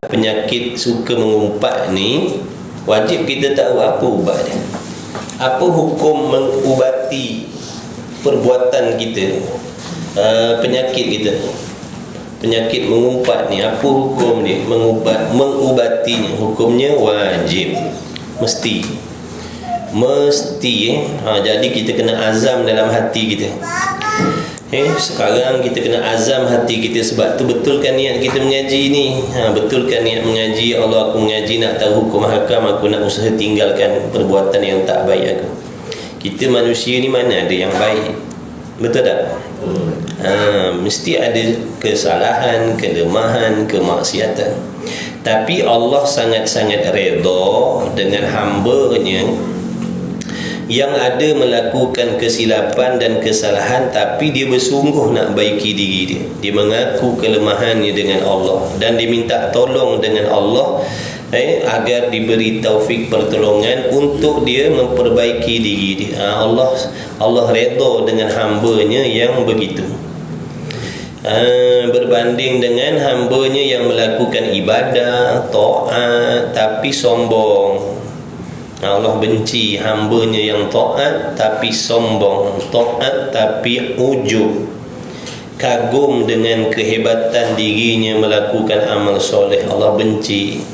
penyakit suka mengumpat ni, wajib kita tahu apa ubat dia. Apa hukum mengubati perbuatan kita, penyakit kita. Penyakit mengumpat ni, apa hukum dia? Mengubatinya, hukumnya wajib, mesti. Jadi kita kena azam dalam hati kita. Sekarang kita kena azam hati kita. Sebab tu betulkan niat kita mengaji ni. Betulkan niat mengaji. Allah, aku mengaji nak tahu hukum hakam, aku nak usaha tinggalkan perbuatan yang tak baik aku. Kita manusia ni mana ada yang baik? Betul tak? Mesti ada kesalahan, kelemahan, kemaksiatan. Tapi Allah sangat-sangat redha dengan hamba-Nya yang ada melakukan kesilapan dan kesalahan, tapi dia bersungguh nak baiki diri dia. Dia mengaku kelemahannya dengan Allah dan diminta tolong dengan Allah, agar diberi taufik pertolongan untuk dia memperbaiki diri dia. Allah redha dengan hamba-Nya yang begitu. Berbanding dengan hamba-Nya yang melakukan ibadah, taat tapi sombong. Allah benci hamba-Nya yang taat tapi sombong, taat tapi ujub, kagum dengan kehebatan dirinya melakukan amal soleh. Allah benci.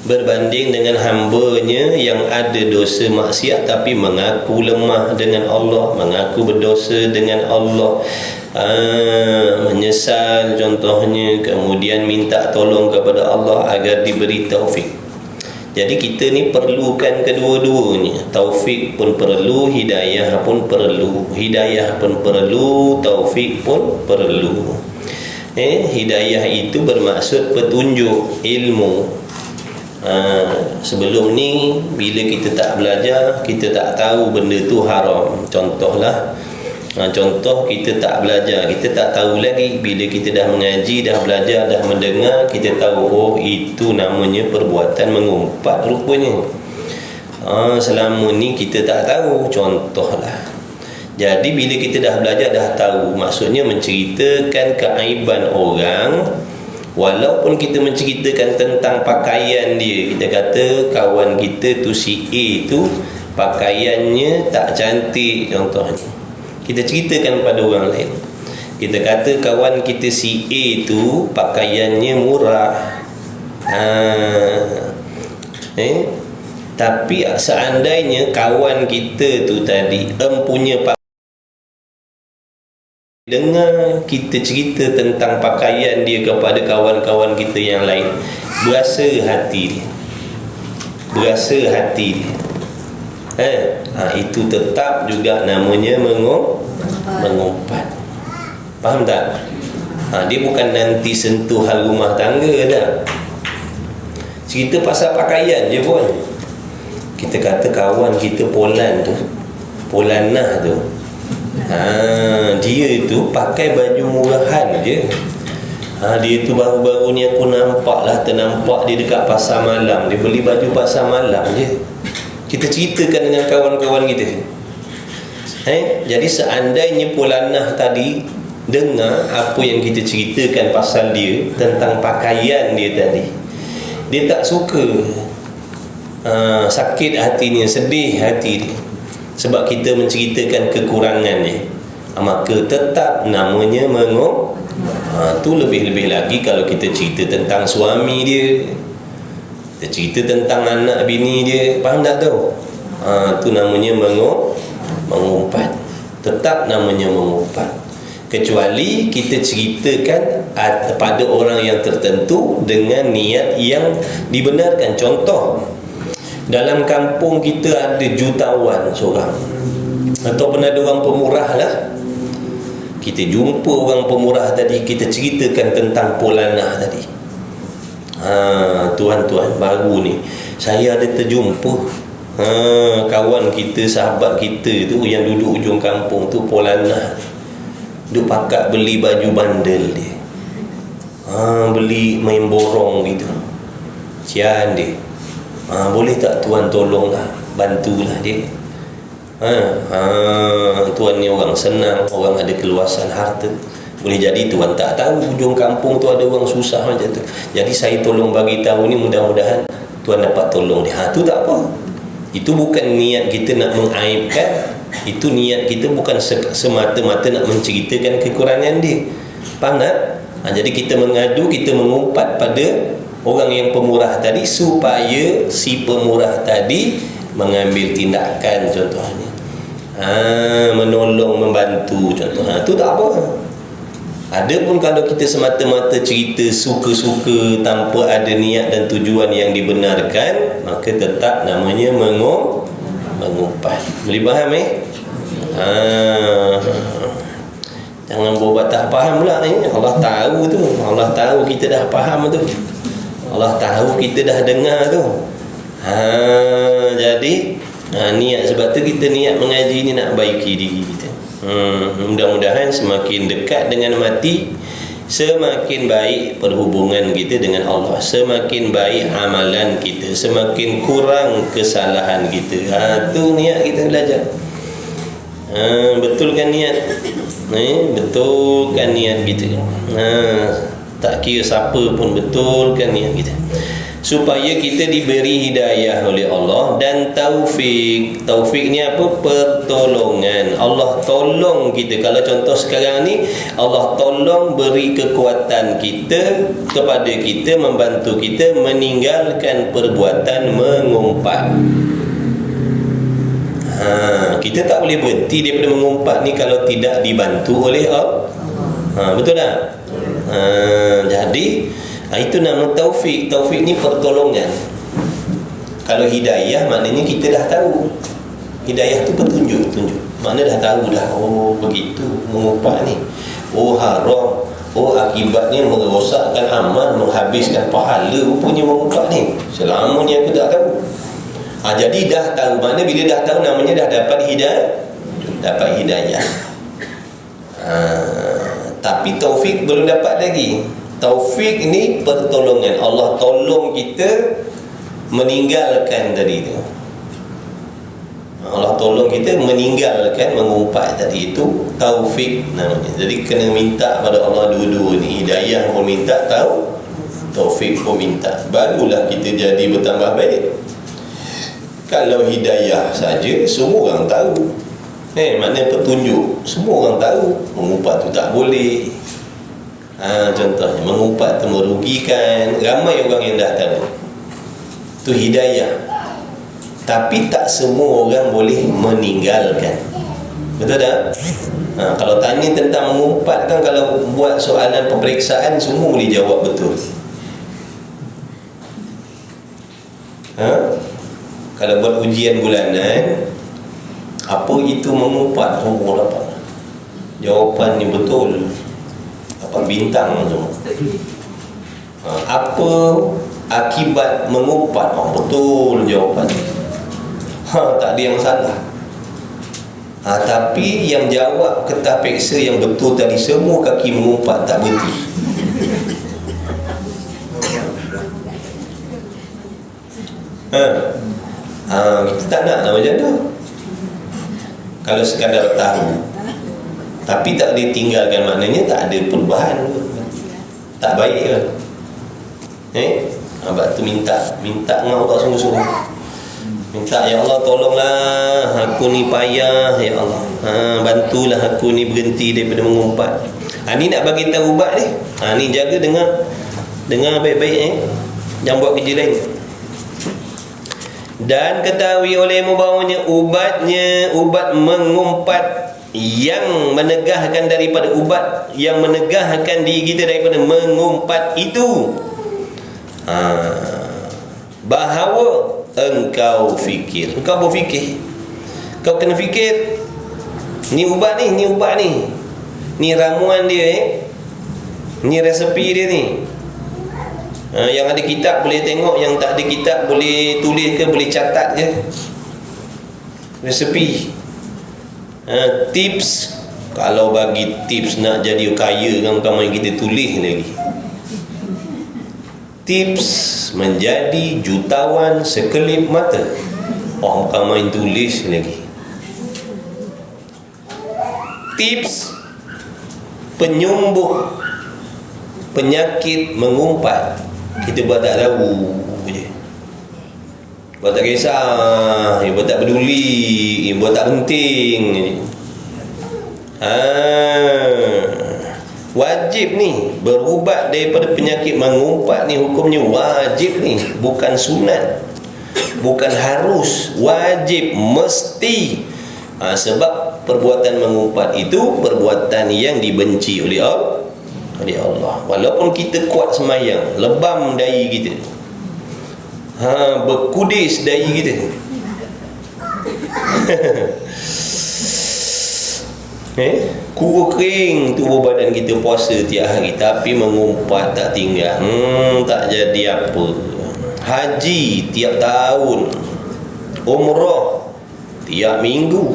Berbanding dengan hamba-Nya yang ada dosa maksiat tapi mengaku lemah dengan Allah, mengaku berdosa dengan Allah, menyesal contohnya, kemudian minta tolong kepada Allah agar diberi taufik. Jadi kita ni perlukan kedua-duanya. Taufik pun perlu, hidayah pun perlu. Hidayah pun perlu, taufik pun perlu. Hidayah itu bermaksud petunjuk, ilmu. Sebelum ni bila kita tak belajar, kita tak tahu benda tu haram. Contoh kita tak belajar, kita tak tahu lagi. Bila kita dah mengaji, dah belajar, dah mendengar, kita tahu, itu namanya perbuatan mengumpat rupanya. Selama ni kita tak tahu. Contohlah, jadi bila kita dah belajar, dah tahu, maksudnya menceritakan keaiban orang. Walaupun kita menceritakan tentang pakaian dia, kita kata kawan kita tu si A tu pakaiannya tak cantik contohnya, kita ceritakan pada orang lain. Kita kata kawan kita si A tu pakaiannya murah. Tapi seandainya kawan kita tu tadi empunya dengar kita cerita tentang pakaian dia kepada kawan-kawan kita yang lain, berasa hati dia. Itu tetap juga namanya mengumpat. Faham tak? Dia bukan nanti sentuh hal rumah tangga dah. Cerita pasal pakaian je pun. Kita kata kawan kita Polanah tu, dia tu pakai baju murahan je. Dia tu baru-baru ni aku ternampak dia dekat pasar malam. Dia beli baju pasar malam je. Kita ceritakan dengan kawan-kawan kita. Jadi seandainya Polanah tadi dengar apa yang kita ceritakan pasal dia, tentang pakaian dia tadi, dia tak suka, sakit hatinya, sedih hati dia, sebab kita menceritakan kekurangan dia. Maka tetap namanya tu lebih-lebih lagi kalau kita cerita tentang suami dia, kita cerita tentang anak bini dia. Faham tak tu? Tu namanya mengumpat. Tetap namanya mengumpat. Kecuali kita ceritakan pada orang yang tertentu dengan niat yang dibenarkan. Contoh, dalam kampung kita ada jutawan seorang, ataupun ada orang pemurah lah. Kita jumpa orang pemurah tadi, kita ceritakan tentang Polanah tadi. Tuan-tuan, baru ni saya ada terjumpa kawan kita, sahabat kita tu yang duduk ujung kampung tu, Polanah. Duk pakat beli baju bandel dia, beli main borong gitu. Sian dia. Boleh tak tuan tolonglah, bantulah dia. Tuan ni orang senang, orang ada keluasan harta. Boleh jadi tuan tak tahu hujung kampung tu ada orang susah macam tu. Jadi saya tolong bagi tahu ni, mudah-mudahan tuan dapat tolong dia. Tu tak apa. Itu bukan niat kita nak mengaibkan. Itu niat kita bukan semata-mata nak menceritakan kekurangan dia. Faham tak? Jadi kita mengadu, kita mengumpat pada orang yang pemurah tadi supaya si pemurah tadi mengambil tindakan, contohnya menolong, membantu, contohnya. Tu tak apa. Adapun kalau kita semata-mata cerita suka-suka tanpa ada niat dan tujuan yang dibenarkan, maka tetap namanya mengumpat. Boleh faham Jangan buat tak faham pula ni. Allah tahu tu. Allah tahu kita dah faham tu. Allah tahu kita dah dengar tu. Jadi niat, sebab tu kita niat mengaji ni nak baiki diri kita. Mudah-mudahan semakin dekat dengan mati, semakin baik perhubungan kita dengan Allah, semakin baik amalan kita, semakin kurang kesalahan kita. Tu niat kita belajar. Betulkan niat. Betulkan niat kita. Tak kira siapa pun, betulkan niat kita, supaya kita diberi hidayah oleh Allah dan taufik. Taufik ni apa? Pertolongan. Allah tolong kita. Kalau contoh sekarang ni, Allah tolong beri kekuatan kita kepada kita, membantu kita meninggalkan perbuatan mengumpat. Kita tak boleh berhenti daripada mengumpat ni kalau tidak dibantu oleh Allah. Betul tak? Jadi itu nama taufik. Taufik ni pertolongan. Kalau hidayah maknanya kita dah tahu. Hidayah tu petunjuk. Makna dah tahu dah. Oh begitu mengumpat ni. Oh haram. Oh akibatnya merosakkan amal, menghabiskan pahala rupanya mengumpat ni. Selama ni aku tak tahu. Jadi dah tahu. Makna bila dah tahu namanya dah dapat hidayah. Tapi taufik belum dapat lagi. Taufik ni pertolongan. Allah tolong kita meninggalkan tadi tu. Allah tolong kita meninggalkan mengumpat tadi, itu taufik namanya. Jadi kena minta pada Allah dua-dua ni. Hidayah pun minta, taufik pun minta. Barulah kita jadi bertambah baik. Kalau hidayah saja semua orang tahu. Maknanya petunjuk semua orang tahu. Mengumpat tu tak boleh. Contohnya mengumpat tu merugikan. Ramai orang yang dah tahu. Itu hidayah. Tapi tak semua orang boleh meninggalkan. Betul tak? Kalau tanya tentang mengumpat kan, kalau buat soalan peperiksaan semua boleh jawab betul. Kalau buat ujian bulanan, apa itu mengumpat, semua dapat jawapan ni betul, dapat bintang semua. Apa akibat mengumpat, betul jawapan. Tak ada yang salah. Tapi yang jawab ketah peksa yang betul tadi, semua kaki mengumpat tak berhenti. Kita tak nak macam tu. Kalau sekadar tahu tapi tak boleh tinggalkan, maknanya tak ada perubahan, tak baik kan? Abang tu minta dengan Allah sungguh-sungguh. Minta, ya Allah tolonglah aku ni payah, ya Allah. Bantulah aku ni berhenti daripada mengumpat. Ni nak bagi tahu ubat ni. Ni jaga dengar baik-baik jangan buat kerja lain. Dan ketahui olehmu bahawanya ubat mengumpat yang menegahkan daripada ubat yang menegahkan diri kita daripada mengumpat itu, bahawa engkau berfikir, kau kena fikir, ni ubat ni ni ramuan dia, ni resepi dia ni. Yang ada kitab boleh tengok, yang tak ada kitab boleh tulis ke, boleh catat je resepi. Tips, kalau bagi tips nak jadi kaya kan, bukan main kita tulis lagi. Tips menjadi jutawan sekelip mata, bukan main tulis lagi. Tips penyembuh penyakit mengumpat, kita buat tak tahu je, buat tak kisah, buat tak peduli, buat tak penting je. Wajib ni berubat daripada penyakit mengumpat ni, hukumnya wajib ni, bukan sunat, bukan harus, wajib, mesti. Sebab perbuatan mengumpat itu perbuatan yang dibenci oleh Allah. Walaupun kita kuat semayang, lebam dahi kita, berkudis dahi kita, kurus kering tubuh badan kita puasa tiap hari, tapi mengumpat tak tinggal, tak jadi apa. Haji tiap tahun, umrah tiap minggu,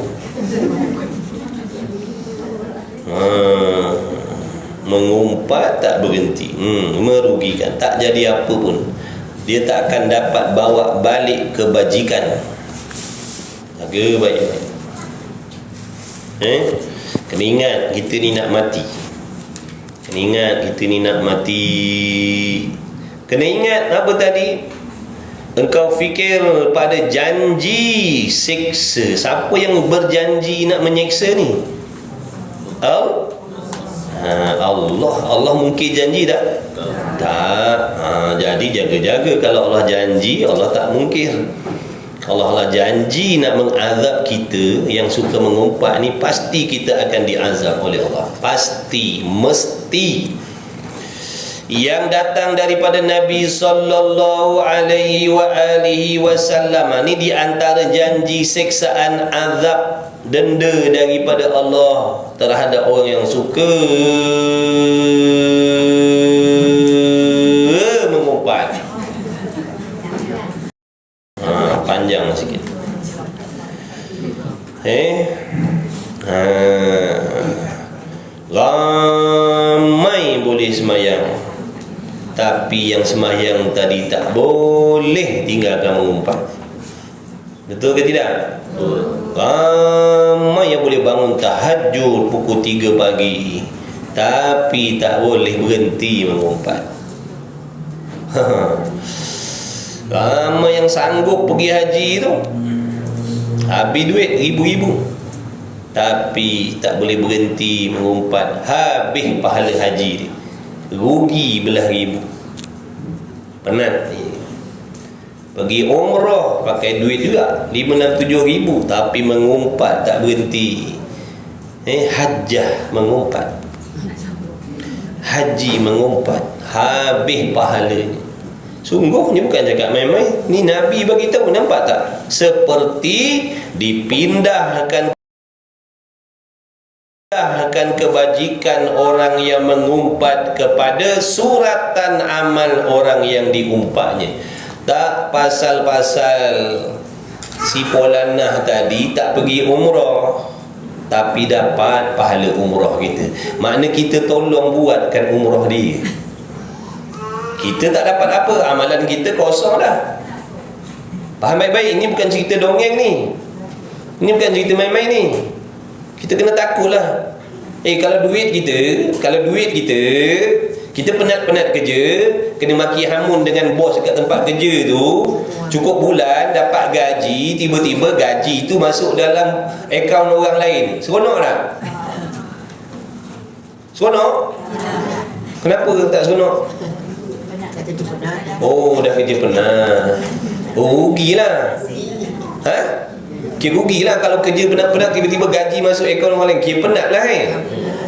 mengumpat tak berhenti, merugikan, tak jadi apa pun. Dia tak akan dapat bawa balik kebajikan. Jaga baik-baik. Kena ingat kita ni nak mati. Kena ingat kita ni nak mati. Kena ingat apa tadi? Engkau fikir pada janji siksa. Siapa yang berjanji nak menyiksa ni? Allah mungkin janji tak? Tak. Jadi jaga-jaga. Kalau Allah janji, Allah tak mungkir. Allah janji nak mengazab kita yang suka mengumpat ni, pasti kita akan diazab oleh Allah. Pasti, mesti. Yang datang daripada Nabi sallallahu alaihi wasallam ni di antara janji siksaan, azab, denda daripada Allah terhadap orang yang suka mengumpat. Panjang sikit. Ramai boleh semayang, tapi yang semayang tadi tak boleh tinggalkan mengumpat. Betul ke tidak? Ramai yang boleh bangun tahajud pukul 3 pagi, tapi tak boleh berhenti mengumpat. Ramai yang sanggup pergi haji tu, habis duit ribu-ribu, tapi tak boleh berhenti mengumpat, habis pahala haji dia, rugi belah ribu. Penat ni. Pergi umrah pakai duit juga 5-6-7 ribu, tapi mengumpat tak berhenti. Hajjah mengumpat, haji mengumpat, habis pahalanya. Sungguhnya bukan cakap main-main. Ni Nabi bagi tahu, nampak tak? Seperti dipindahkan kebajikan orang yang mengumpat kepada suratan amal orang yang diumpatnya. Tak pasal-pasal si Polanah tadi tak pergi umrah, tapi dapat pahala umrah kita. Makna kita tolong buatkan umrah dia. Kita tak dapat apa, amalan kita kosong dah. Faham baik-baik, ini bukan cerita dongeng ni. Ini bukan cerita main-main ni. Kita kena takutlah. Kalau duit kita penat-penat kerja, kena maki hamun dengan bos kat tempat kerja tu, cukup bulan dapat gaji, tiba-tiba gaji tu masuk dalam akaun orang lain. Seronok tak? Seronok? Kenapa tak seronok? Oh, dah kerja penat. Oh, rugilah. Rugilah kalau kerja penat-penat, tiba-tiba gaji masuk akaun orang lain. Penat lah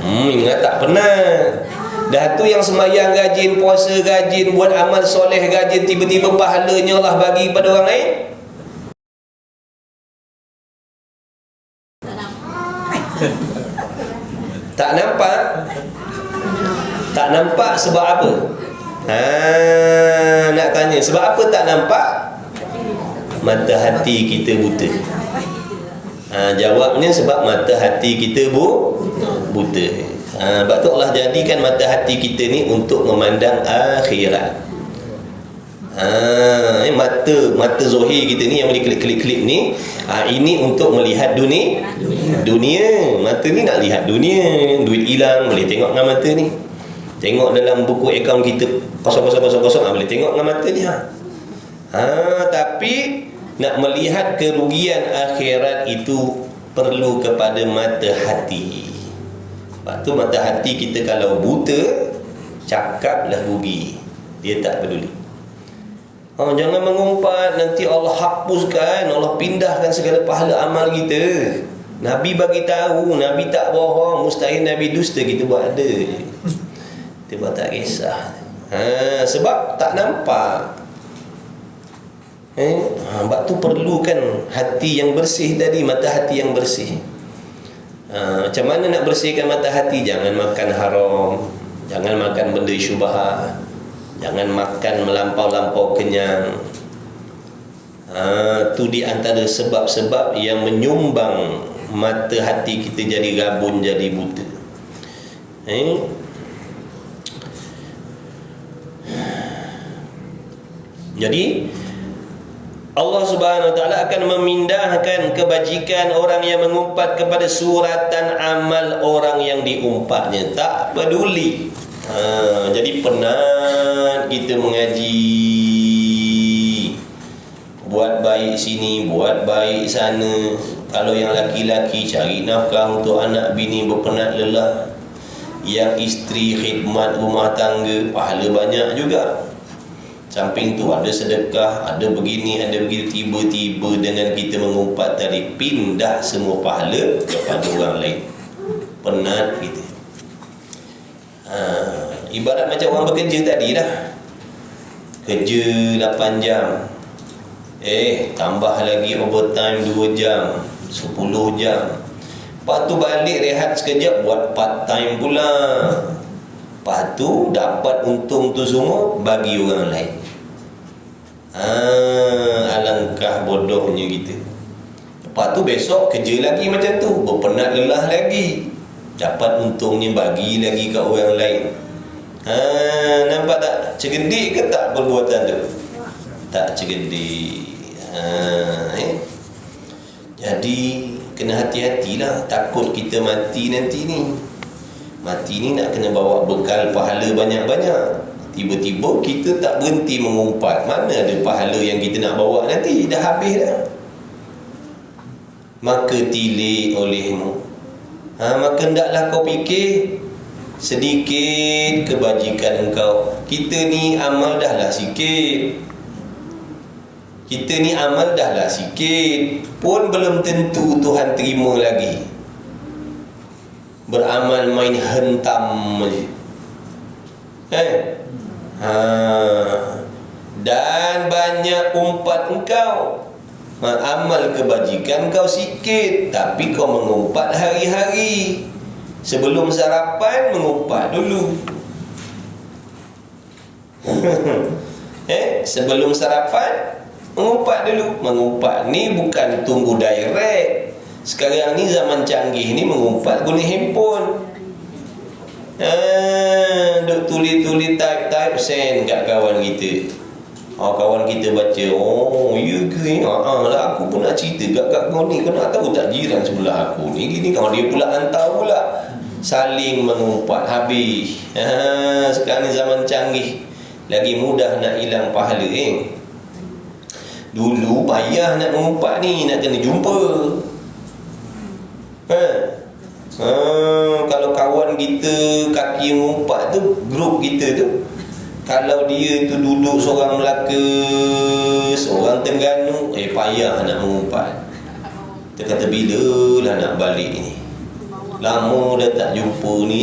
ingat tak penat. Dah tu yang semayang gajin, puasa gajin, buat amal soleh gajin, tiba-tiba pahalanya Allah bagi pada orang lain. Tak nampak? Tak nampak sebab apa? Nak tanya sebab apa tak nampak? Mata hati kita buta. Jawabnya sebab mata hati kita buta. Sebab tu Allah jadikan mata hati kita ni untuk memandang akhirat. Mata zohir kita ni yang boleh klik-klik ni, ini untuk melihat dunia. Mata ni nak lihat dunia. Duit hilang boleh tengok dengan mata ni. Tengok dalam buku akaun kita kosong, boleh tengok dengan mata ni. Tapi nak melihat kerugian akhirat itu perlu kepada mata hati. Sebab tu mata hati kita kalau buta, cakaplah rugi. Dia tak peduli. Jangan mengumpat, nanti Allah hapuskan, Allah pindahkan segala pahala amal kita. Nabi bagi tahu, Nabi tak bohong, mustahil Nabi dusta, kita buat ada je. Kita buat tak kisah. Sebab tak nampak. Sebab tu perlukan hati yang bersih tadi, mata hati yang bersih. Macam mana nak bersihkan mata hati? Jangan makan haram, jangan makan benda syubhat, jangan makan melampau-lampau kenyang. Tu di antara sebab-sebab yang menyumbang mata hati kita jadi rabun, jadi buta. Jadi Allah Subhanahu Wa Taala akan memindahkan kebajikan orang yang mengumpat kepada suratan amal orang yang diumpatnya. Tak peduli. Jadi penat kita mengaji, buat baik sini, buat baik sana. Kalau yang laki-laki cari nafkah untuk anak bini, berpenat lelah. Yang isteri khidmat rumah tangga, pahala banyak juga. Samping tu ada sedekah, ada begini, ada begitu. Tiba-tiba dengan kita mengumpat tadi, pindah semua pahala kepada orang lain. Penat kita. Ibarat macam orang bekerja tadi dah. Kerja 8 jam, tambah lagi overtime 2 jam, 10 jam. Lepas tu balik rehat sekejap, buat part time pula. Lepas tu dapat untung tu semua bagi orang lain. Alangkah bodohnya kita. Lepas tu besok kerja lagi macam tu, berpenat lelah lagi, dapat untungnya bagi lagi kat orang lain. Nampak tak? Cerdik ke tak perbuatan tu? Tak cerdik. Jadi kena hati-hatilah. Takut kita mati nanti ni. Mati ni nak kena bawa bekal pahala banyak-banyak. Tiba-tiba kita tak berhenti mengumpat. Mana ada pahala yang kita nak bawa nanti? Dah habis dah. Maka tilik olehmu. Maka hendaklah kau fikir sedikit kebajikan engkau. Kita ni amal dah lah sikit. Kita ni amal dah lah sikit, pun belum tentu Tuhan terima lagi. Beramal main hentam je. Dan banyak umpat engkau, amal kebajikan kau sikit, tapi kau mengumpat hari-hari. Sebelum sarapan mengumpat dulu. Sebelum sarapan mengumpat dulu. Mengumpat ni bukan tunggu direct. Sekarang ni zaman canggih ni mengumpat guna handphone. Duk tulis-tulis, type send kat kawan kita. Kawan kita baca, ya ke? Lah aku pun nak cerita kat kau ni. Kau nak tahu tak jiran sebelah aku ni gini. Kalau dia pula hantar pula, saling mengumpat habis. Sekarang ni zaman canggih, lagi mudah nak hilang pahala. Dulu payah nak mengumpat ni, nak kena jumpa. Kalau kawan kita kaki mengumpat tu, grup kita tu, kalau dia tu duduk seorang Melaka, seorang Terengganu, payah nak mengumpat. Dia kata bila lah nak balik ni, lama dah tak jumpa ni.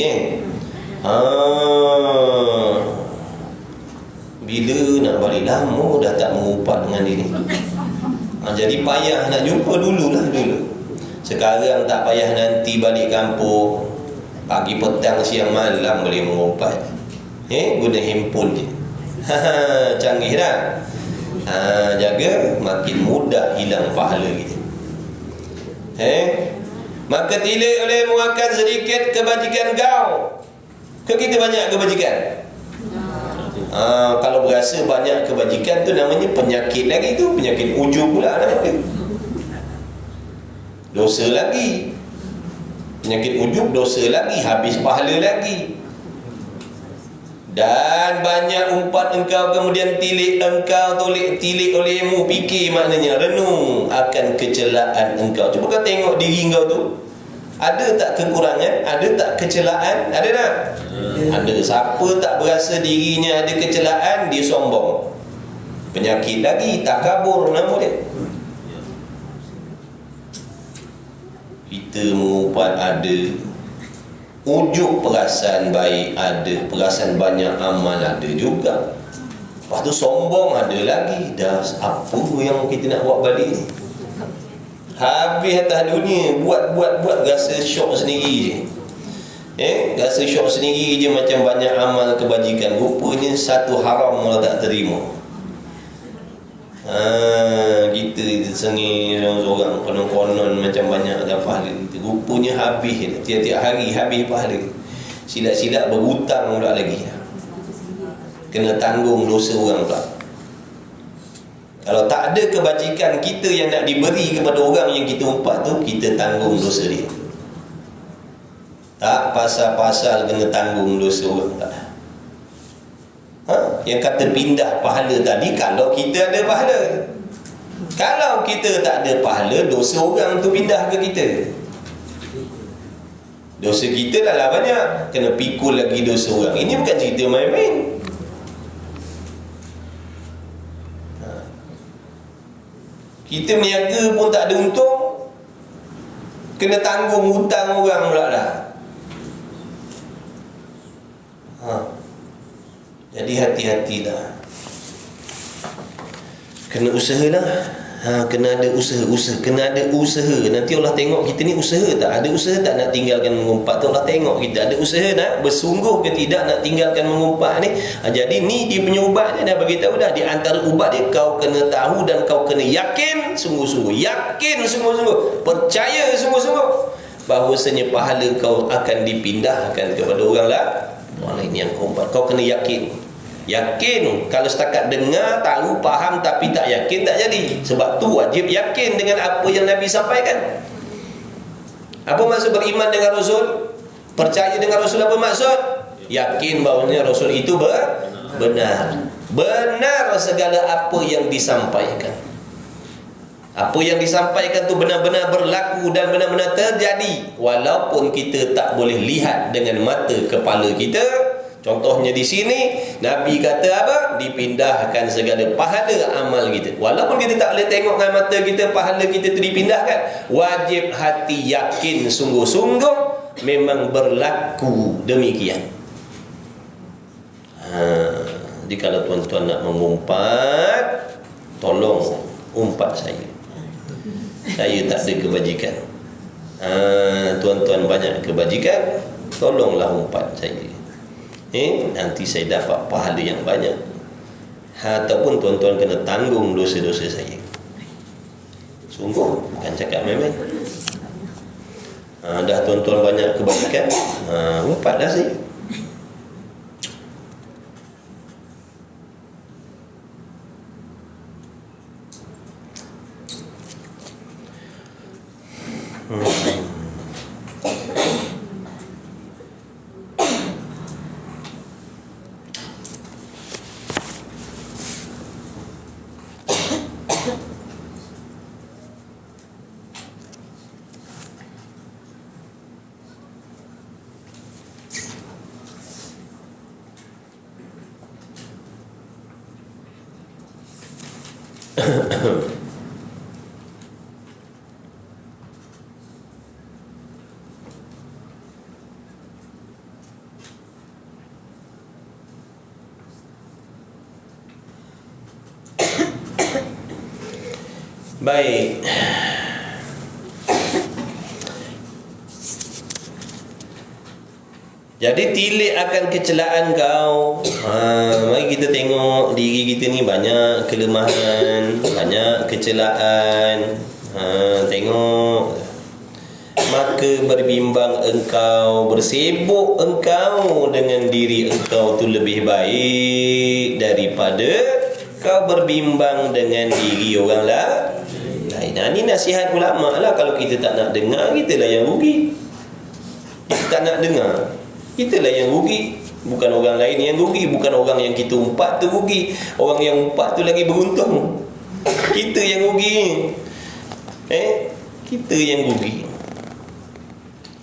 Bila nak balik, lama dah tak mengumpat dengan dia ni. Jadi payah nak jumpa dulu. Sekarang tak payah nanti balik kampung, pagi, petang, siang, malam boleh mengumpat. Guna handphone je. Canggih dah. Jaga, makin mudah hilang pahala kita. Maka tilik oleh mengakan sedikit kebajikan kau. Ke kita banyak kebajikan? Kalau berasa banyak kebajikan tu namanya penyakit lagi tu, penyakit ujub pula namanya. Dosa lagi. Penyakit ujub, dosa lagi, habis pahala lagi. Dan banyak umpat engkau kemudian tilik olehmu, fikir maknanya, renung akan kecelaan engkau. Cuba kau tengok diri engkau tu, ada tak kekurangan, ada tak kecelaan, ada tak? Ada. Siapa tak berasa dirinya ada kecelaan, dia sombong. Penyakit lagi, takabur nama dia. Kita mengumpat ada, ujub perasaan baik ada, perasaan banyak amal ada juga. Lepas tu sombong ada lagi. Dah apa yang kita nak buat balik ni? Habis atas dunia, buat rasa syok sendiri je. Rasa syok sendiri je, macam banyak amal kebajikan. Rupanya satu haram Allah tak terima. Kita sengih orang konon-konon macam banyak dah pahala. Rupanya habis, tiap-tiap hari habis pahala. Silap-silap berhutang pula lagi, kena tanggung dosa orang pula. Kalau tak ada kebajikan kita yang nak diberi kepada orang yang kita umpat tu, kita tanggung dosa dia. Tak pasal-pasal kena tanggung dosa orang tak. Yang kata pindah pahala tadi, kalau kita ada pahala. Kalau kita tak ada pahala, dosa orang tu pindah ke kita. Dosa kita dah lah banyak, kena pikul lagi dosa orang. Ini bukan cerita main-main. Kita berniaga pun tak ada untung, kena tanggung hutang orang pula dah. Jadi hati-hatilah. Kena usahalah. Kena ada usaha. Kena ada usaha. Nanti Allah tengok kita ni usaha tak? Ada usaha tak nak tinggalkan mengumpat tu? Allah tengok kita ada usaha nak bersungguh ke tidak nak tinggalkan mengumpat ni. Jadi ni dia punya ubat ni dah bagi tahu dah. Di antara ubat dia, kau kena tahu dan kau kena yakin sungguh-sungguh. Yakin sungguh-sungguh. Percaya sungguh-sungguh bahawasanya pahala kau akan dipindahkan kepada orang lain yang kau umpat. Kau kena yakin. Yakin. Kalau setakat dengar, tahu, faham tapi tak yakin, tak jadi. Sebab tu wajib yakin dengan apa yang Nabi sampaikan. Apa maksud beriman dengan Rasul? Percaya dengan Rasul apa maksud? Yakin bahawanya Rasul itu benar. Benar segala apa yang disampaikan. Apa yang disampaikan tu benar-benar berlaku dan benar-benar terjadi, walaupun kita tak boleh lihat dengan mata kepala kita. Contohnya di sini Nabi kata apa? Dipindahkan segala pahala amal kita. Walaupun kita tak boleh tengok dengan mata kita pahala kita tu dipindahkan, wajib hati yakin sungguh-sungguh memang berlaku demikian. Jadi kalau tuan-tuan nak mengumpat, tolong umpat saya. Saya tak ada kebajikan. Tuan-tuan banyak kebajikan, tolonglah umpat saya. Nanti saya dapat pahala yang banyak. Ataupun tuan-tuan kena tanggung dosa-dosa saya. Sungguh, bukan cakap main-main. Dah tuan-tuan banyak kebajikan, umpat dah saya. Baik. Jadi tilik akan kecelaan kau. Mari kita tengok diri kita ni banyak kelemahan, banyak kecelaan. Tengok. maka berbimbang engkau, bersibuk engkau dengan diri engkau tu lebih baik daripada kau berbimbang dengan diri orang lain. Nah, ni nasihat ulama lah. Kalau kita tak nak dengar, kita lah yang rugi. Kita tak nak dengar, kita lah yang rugi. Bukan orang lain yang rugi. Bukan orang yang kita umpat tu rugi. Orang yang umpat tu lagi beruntung. Kita yang rugi. Kita yang rugi.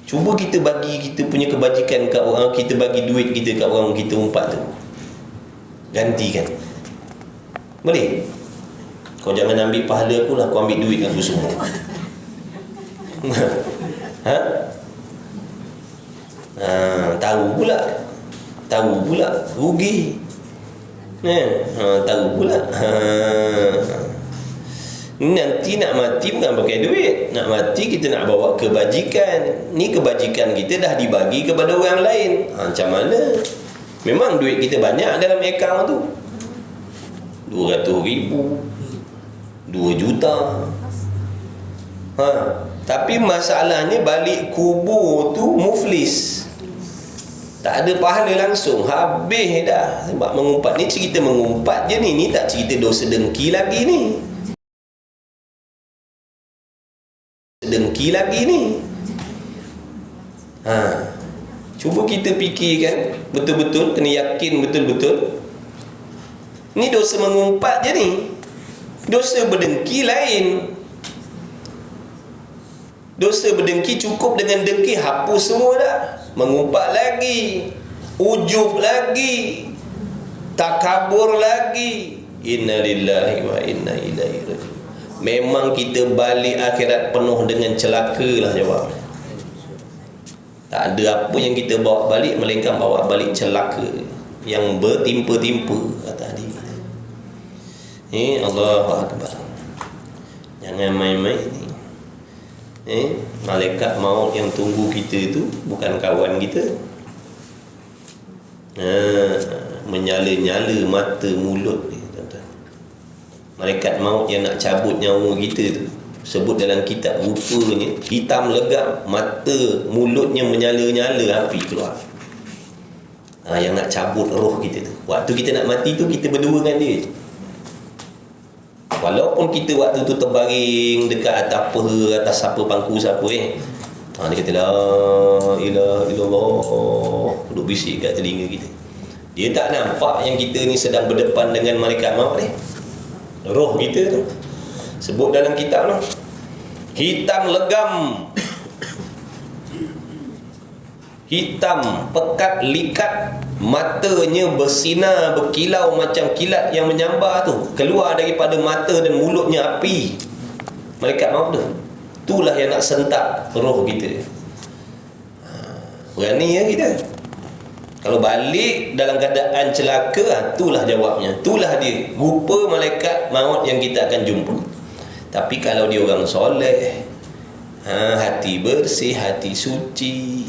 Cuba kita bagi kita punya kebajikan kat orang, kita bagi duit kita kat orang kita umpat tu. Gantikan. Boleh? Kau jangan ambil pahala aku lah, kau ambil duit aku semua. Tahu pula rugi. Tahu pula. Nanti nak mati bukan pakai duit. Nak mati kita nak bawa kebajikan. Ni kebajikan kita dah dibagi kepada orang lain. Macam mana? Memang duit kita banyak dalam akaun tu, 200,000, 2 juta. Tapi masalahnya balik kubur tu muflis. Tak ada pahala langsung. Habis dah. Sebab mengumpat ni, cerita mengumpat je ni. Ni tak cerita dosa dengki lagi ni. Dengki lagi ni. Cuba kita fikirkan betul-betul, kena yakin betul-betul. Ni dosa mengumpat je ni. Dosa berdengki lain. Dosa berdengki cukup dengan dengki, hapus semua dah. Mengumpat lagi, ujub lagi, takabur lagi. Inna lillahi wa inna ilaihi raji'un. Memang kita balik akhirat penuh dengan celaka lah jawab. Tak ada apa yang kita bawa balik melainkan bawa balik celaka yang bertimpa-timpa kata adik. Allahu Akbar. Jangan main-main ni. Malaikat maut yang tunggu kita tu bukan kawan kita. Menyala-nyala mata mulut ni. Malaikat maut yang nak cabut nyawa kita tu, sebut dalam kitab, rupanya hitam legam, mata mulutnya menyala-nyala api keluar. Yang nak cabut roh kita tu. Waktu kita nak mati tu, kita berdua dengan dia. Walaupun kita waktu tu terbaring dekat atas apa pangku siapa dia kata la ilaha illallah, duduk bisik kat telinga kita. Dia tak nampak yang kita ni sedang berdepan dengan malaikat maut ni. Roh kita tu, sebut dalam kitab tu, hitam legam, hitam pekat likat, matanya bersinar berkilau macam kilat yang menyambar tu. Keluar daripada mata dan mulutnya api. Malaikat maut tu, itulah yang nak sentak roh kita. Berani ya kita. Kalau balik dalam keadaan celaka, itulah jawabnya. Itulah dia, rupa malaikat maut yang kita akan jumpa. Tapi kalau dia orang soleh, hati bersih, hati suci,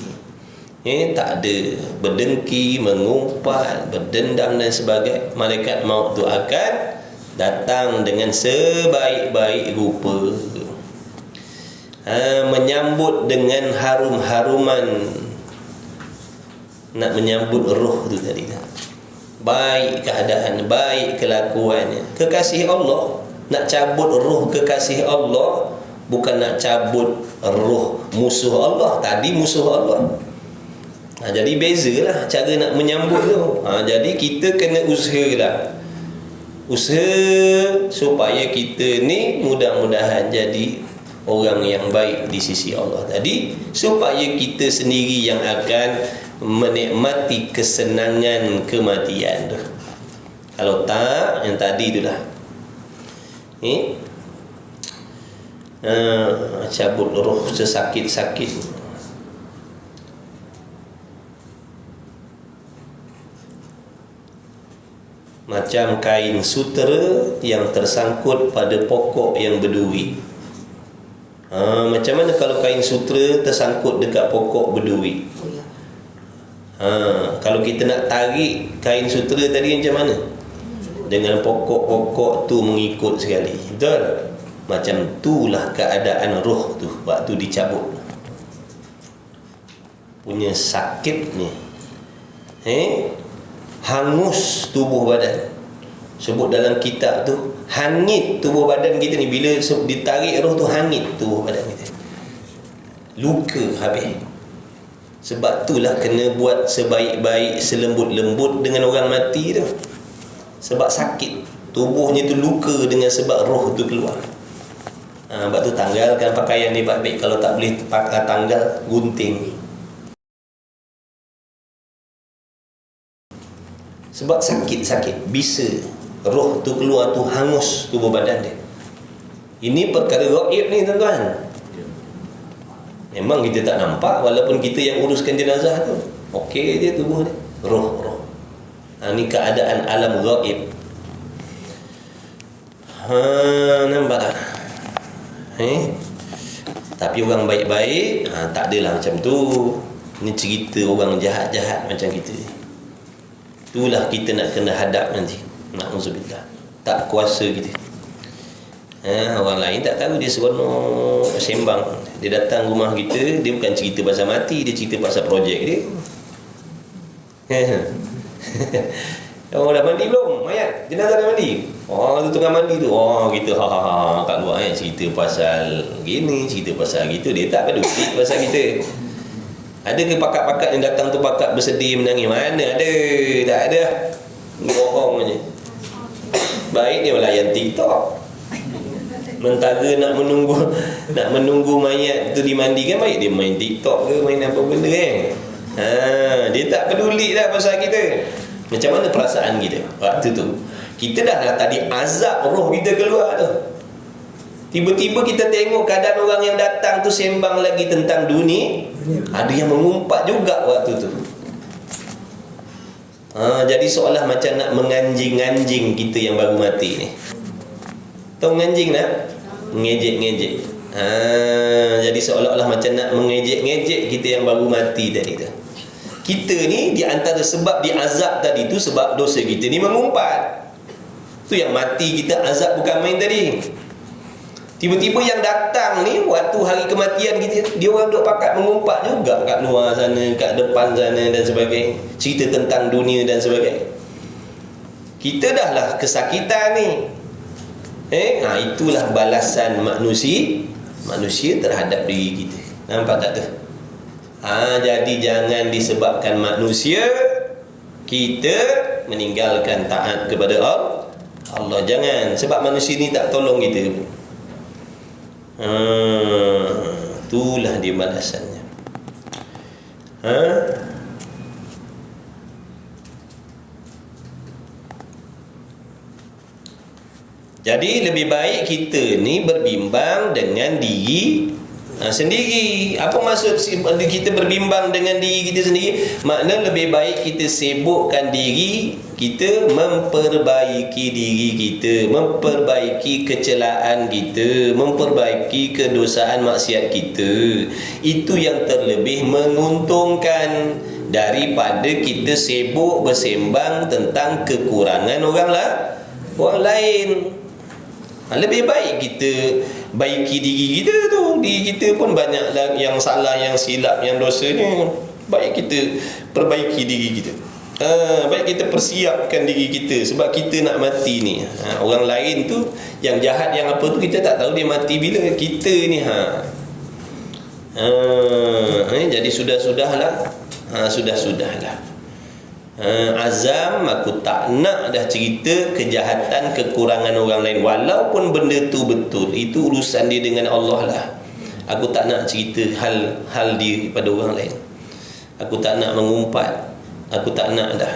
tak ada berdengki, mengumpat, berdendam dan sebagainya, malaikat maut tu akan datang dengan sebaik-baik rupa, menyambut dengan harum-haruman, nak menyambut roh tu tadi. Baik keadaan, baik kelakuannya. Kekasih Allah, nak cabut roh kekasih Allah, bukan nak cabut roh musuh Allah. Tadi musuh Allah. Jadi bezalah cara nak menyambut tu. Jadi kita kena usahalah. Usaha supaya kita ni mudah-mudahan jadi orang yang baik di sisi Allah tadi, supaya kita sendiri yang akan menikmati kesenangan kematian tu. Kalau tak, yang tadi itulah, cabut roh sesakit-sakit. Macam kain sutera yang tersangkut pada pokok yang berduri. Macam mana kalau kain sutera tersangkut dekat pokok berduri? Kalau kita nak tarik kain sutera tadi macam mana? Dengan pokok-pokok tu mengikut sekali. Betul? Macam itulah keadaan roh tu waktu dicabut. punya sakit ni, hangus tubuh badan. Sebut dalam kitab tu, hangit tubuh badan kita ni. Bila ditarik roh tu, hangit tubuh badan kita, luka habis. Sebab itulah kena buat sebaik-baik, selembut-lembut dengan orang mati tu. Sebab sakit tubuhnya tu, luka dengan sebab roh tu keluar. Sebab tu tanggalkan pakaian ni baik-baik. Kalau tak boleh tanggal, gunting. Sebab sakit-sakit, bisa roh tu keluar tu, hangus tubuh badan dia. Ini perkara gaib ni tuan-tuan. Memang kita tak nampak, walaupun kita yang uruskan jenazah tu, okey dia tubuh dia, roh. Ni keadaan alam gaib. Nampak tak? Tapi orang baik-baik tak adalah macam tu. Ni cerita orang jahat-jahat macam kita. Itulah kita nak kena hadap nanti. Na'udzubillah. Tak kuasa kita. Orang lain tak tahu, dia seronok sembang. Dia datang rumah kita, dia bukan cerita pasal mati, dia cerita pasal projek dia. Orang dah mandi belum? Mayat jenazah dah mandi? Tu tengah mandi tu. Kita kat luar cerita pasal gini, cerita pasal gitu. Dia tak peduli pasal kita. Ada ke pakat-pakat yang datang tu pakat bersedih menangis? Mana ada? Tak ada. Bohong je. Baik dia melayan TikTok. Mentara nak menunggu mayat tu dimandikan, baik dia main TikTok ke main apa benda dia tak peduli dah pasal kita. Macam mana perasaan kita waktu tu? Kita dah tadi azab roh kita keluar tu. Tiba-tiba kita tengok keadaan orang yang datang tu sembang lagi tentang dunia. Ada yang mengumpat juga waktu tu. Jadi seolah macam nak menganjing-anjing kita yang baru mati ni. Tahu menganjing nak? Mengejek-ngejek. Jadi seolah-olah macam nak mengejek-ngejek kita yang baru mati tadi tu. Kita ni di antara sebab diazab tadi tu, sebab dosa kita ni mengumpat. Tu yang mati kita azab bukan main tadi. Tiba-tiba yang datang ni waktu hari kematian kita, dia orang duk pakat mengumpat juga kat luar sana, kat depan sana dan sebagainya, cerita tentang dunia dan sebagainya. Kita dah lah kesakitan ni. Itulah balasan manusia terhadap diri kita. Nampak tak tu? Jadi jangan disebabkan manusia kita meninggalkan taat kepada Allah. Jangan, sebab manusia ni tak tolong kita. Itulah dia balasannya. Jadi lebih baik kita ni berbimbang dengan diri sendiri. Apa maksud kita berbimbang dengan diri kita sendiri? Makna lebih baik kita sibukkan diri kita, memperbaiki diri kita, memperbaiki kecelaan kita, memperbaiki kedosaan maksiat kita. Itu yang terlebih menguntungkan daripada kita sibuk bersembang tentang kekurangan orang lain. Lebih baik kita baiki diri kita tu. Diri kita pun banyak yang salah, yang silap, yang dosa ni. Baik kita perbaiki diri kita. Baik kita persiapkan diri kita, sebab kita nak mati ni. Orang lain tu yang jahat, yang apa tu, kita tak tahu dia mati bila. Kita ni jadi sudah-sudahlah. Sudah-sudahlah. Azam, aku tak nak dah cerita kejahatan, kekurangan orang lain, walaupun benda tu betul. Itu urusan dia dengan Allah lah. Aku tak nak cerita hal dia pada orang lain. Aku tak nak mengumpat. Aku tak nak dah.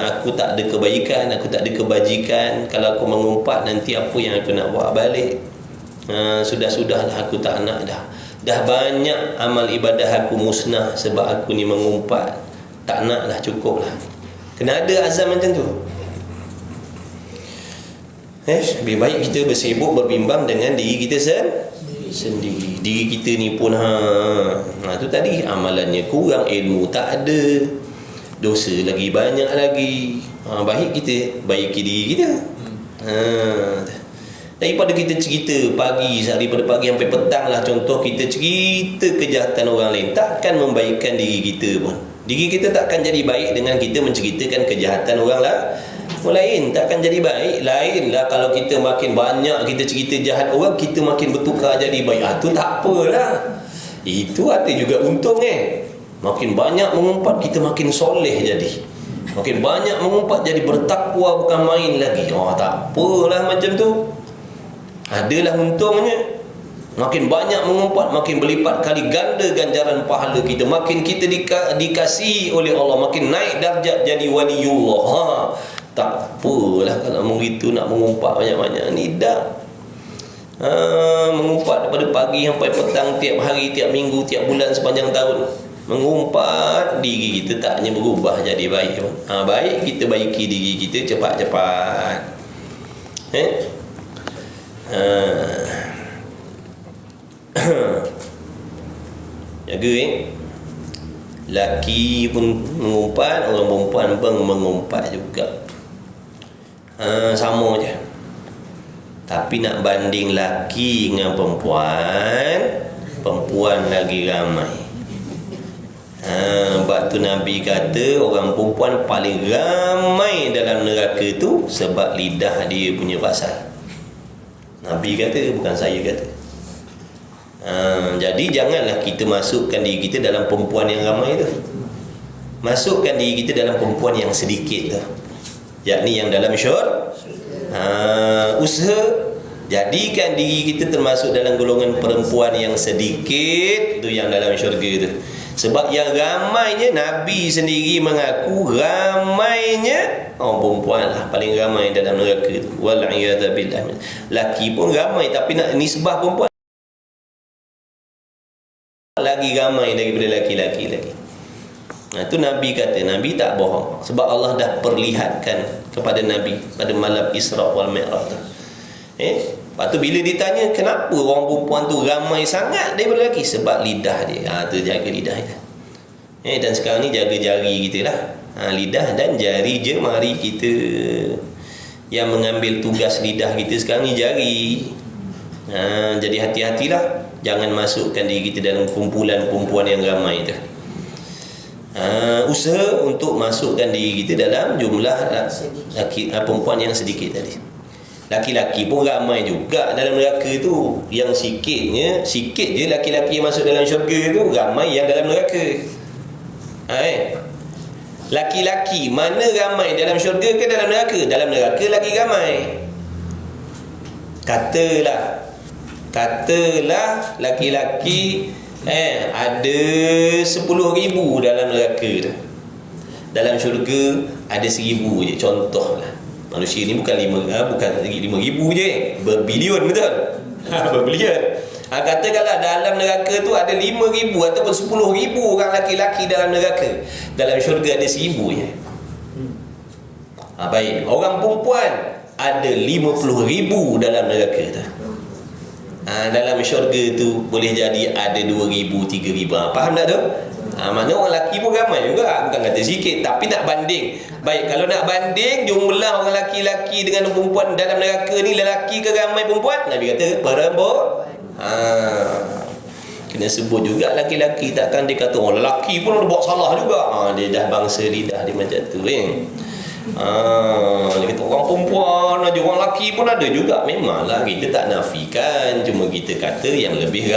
Aku tak ada kebaikan, aku tak ada kebajikan. Kalau aku mengumpat, nanti apa yang aku nak buat balik? Sudah-sudahlah, aku tak nak dah. Dah banyak amal ibadah aku musnah sebab aku ni mengumpat. Tak nak lah, cukup lah. Kena ada azam macam tu. Lebih baik kita bersibuk berbimbang dengan diri kita sendiri. Diri kita ni pun tu tadi, amalannya kurang, ilmu tak ada, dosa lagi banyak lagi. Baik kita baiki diri kita. Daripada kita cerita pagi, daripada pagi sampai petang lah, contoh kita cerita kejahatan orang lain, takkan membaikkan diri kita pun. Diri kita takkan jadi baik dengan kita menceritakan kejahatan orang lain. Takkan jadi baik. Lainlah kalau kita makin banyak kita cerita jahat orang, kita makin bertukar jadi baik. Itu tak apalah. Itu ada juga untung Makin banyak mengumpat, kita makin soleh jadi. Makin banyak mengumpat, jadi bertakwa bukan main lagi. Tak apalah macam tu. Adalah untungnya. Makin banyak mengumpat, makin berlipat kali ganda ganjaran pahala kita. Makin kita dikasihi oleh Allah, makin naik darjat jadi waliullah. Tak apalah kalau begitu nak mengumpat banyak-banyak ni dah. Mengumpat daripada pagi sampai petang, tiap hari, tiap minggu, tiap bulan, sepanjang tahun. Mengumpat, diri kita tak hanya berubah jadi baik. Baik, kita baiki diri kita cepat-cepat. Jaga laki pun mengumpat, orang perempuan pun mengumpat juga. Sama je. Tapi nak banding laki dengan perempuan, perempuan lagi ramai. Sebab tu Nabi kata orang perempuan paling ramai dalam neraka tu sebab lidah dia punya pasal. Nabi kata, bukan saya kata. Jadi janganlah kita masukkan diri kita dalam perempuan yang ramai tu. Masukkan diri kita dalam perempuan yang sedikit tu, yakni yang dalam usaha jadikan diri kita termasuk dalam golongan perempuan yang sedikit tu, yang dalam syurga tu. Sebab yang ramainya, Nabi sendiri mengaku ramainya perempuan lah paling ramai dalam neraka tu. Wal'iyadzabillah. Laki pun ramai, tapi nak nisbah perempuan lagi ramai daripada laki-laki lagi. Itu Nabi kata, Nabi tak bohong. Sebab Allah dah perlihatkan kepada Nabi pada malam Isra wal Mi'raj tu. Lepas tu bila ditanya kenapa orang perempuan tu ramai sangat daripada lelaki, sebab lidah dia. Tu jaga lidah kita. Dan sekarang ni jaga jari kita lah. Lidah dan jari jemari kita. Yang mengambil tugas lidah kita sekarang ni jari. Jadi hati-hatilah, jangan masukkan diri kita dalam kumpulan perempuan yang ramai tu. Usaha untuk masukkan diri kita dalam jumlah perempuan yang sedikit tadi. Laki-laki pun ramai juga dalam neraka tu. Yang sikit je laki-laki yang masuk dalam syurga tu, ramai yang dalam neraka. Laki-laki mana ramai, dalam syurga ke dalam neraka? Dalam neraka lagi ramai. Katalah laki-laki ada 10,000 dalam neraka tu. Dalam syurga ada 1,000 je, contohlah. Manusia ni bukan 5,000 je, berbilion, betul? Berbilion. Katakanlah dalam neraka tu ada 5,000 ataupun 10,000 orang laki-laki dalam neraka. Dalam syurga ada 1,000 je. Baik, orang perempuan ada 50,000 dalam neraka tu. Dalam syurga tu boleh jadi ada 2,000, 3,000. Faham tak tu? Maknanya orang lelaki pun ramai juga. Bukan kata sikit, tapi nak banding. Baik, kalau nak banding jumlah orang lelaki-lelaki dengan perempuan dalam neraka ni, lelaki ke ramai perempuan? Nabi kata perempuan. Kena sebut juga lelaki-lelaki. Takkan dia kata lelaki pun ada buat salah juga. Dia dah bangsa lidah dia macam tu. Dia kata orang perempuan aja, orang lelaki pun ada juga. Memanglah kita tak nafikan, cuma kita kata yang lebih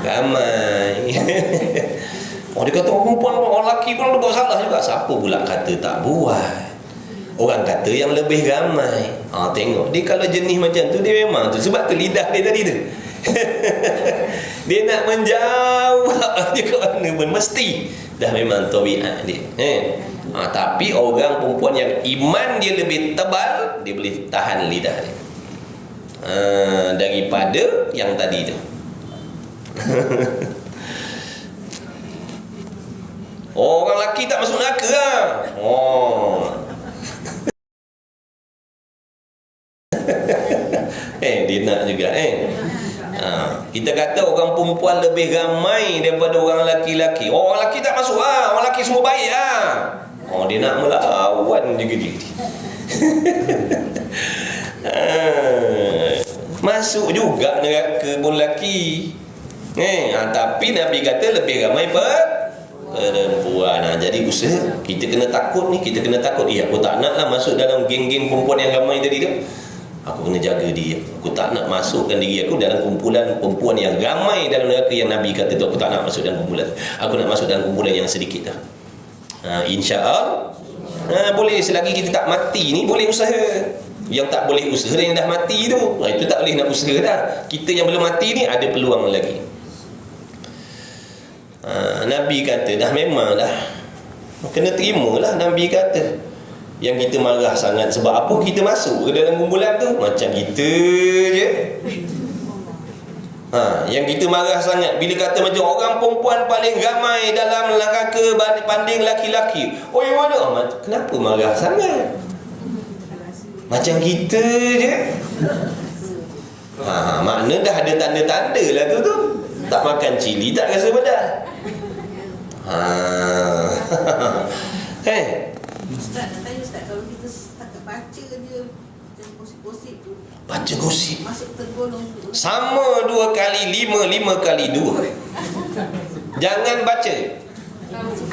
ramai. Dia kata orang perempuan, orang lelaki pun ada buat salah juga. Siapa pula kata tak buat? Orang kata yang lebih ramai. Tengok dia kalau jenis macam tu, dia memang tu. Sebab tu lidah dia tadi tu. Dia nak menjawab dia kat mana pun mesti dah memang tabiat dia. Tapi orang perempuan yang iman dia lebih tebal, dia boleh tahan lidah dia daripada yang tadi tu. Orang lelaki tak masuk neraka lah. Dia nak juga kita kata orang perempuan lebih ramai daripada orang lelaki-lelaki. Orang lelaki tak masuk lah. Orang lelaki semua baik lah. Dia nak melawan juga dia. Masuk juga neraka pun lelaki. Tapi Nabi kata lebih ramai perempuan. Jadi usaha kita kena takut ni, kita kena takut. Aku tak naklah masuk dalam geng-geng perempuan yang ramai tadi tu. Aku kena jaga diri. Aku tak nak masukkan diri aku dalam kumpulan perempuan yang ramai dalam neraka yang Nabi kata tu. Aku tak nak masuk dalam kumpulan. Aku nak masuk dalam kumpulan yang sedikit dah. InsyaAllah. Boleh selagi kita tak mati ni, boleh usaha. Yang tak boleh usaha yang dah mati tu, itu tak boleh nak usaha dah. Kita yang belum mati ni ada peluang lagi. Nabi kata dah, memang dah kena terimalah. Nabi kata yang kita marah sangat sebab apa kita masuk ke dalam kumpulan tu, macam kita je. Yang kita marah sangat bila kata macam orang perempuan paling ramai dalam neraka banding laki-laki. Oh yang mana? Kenapa marah sangat? Macam kita je. Makna dah ada tanda-tanda lah tu. Tak makan cili tak rasa pedas. Ustaz nak tanya Ustaz, kalau kita setakat baca je macam gosip-gosip tu, baca gosip masuk tergolong sama 2 kali 5, 5 kali 2. Jangan baca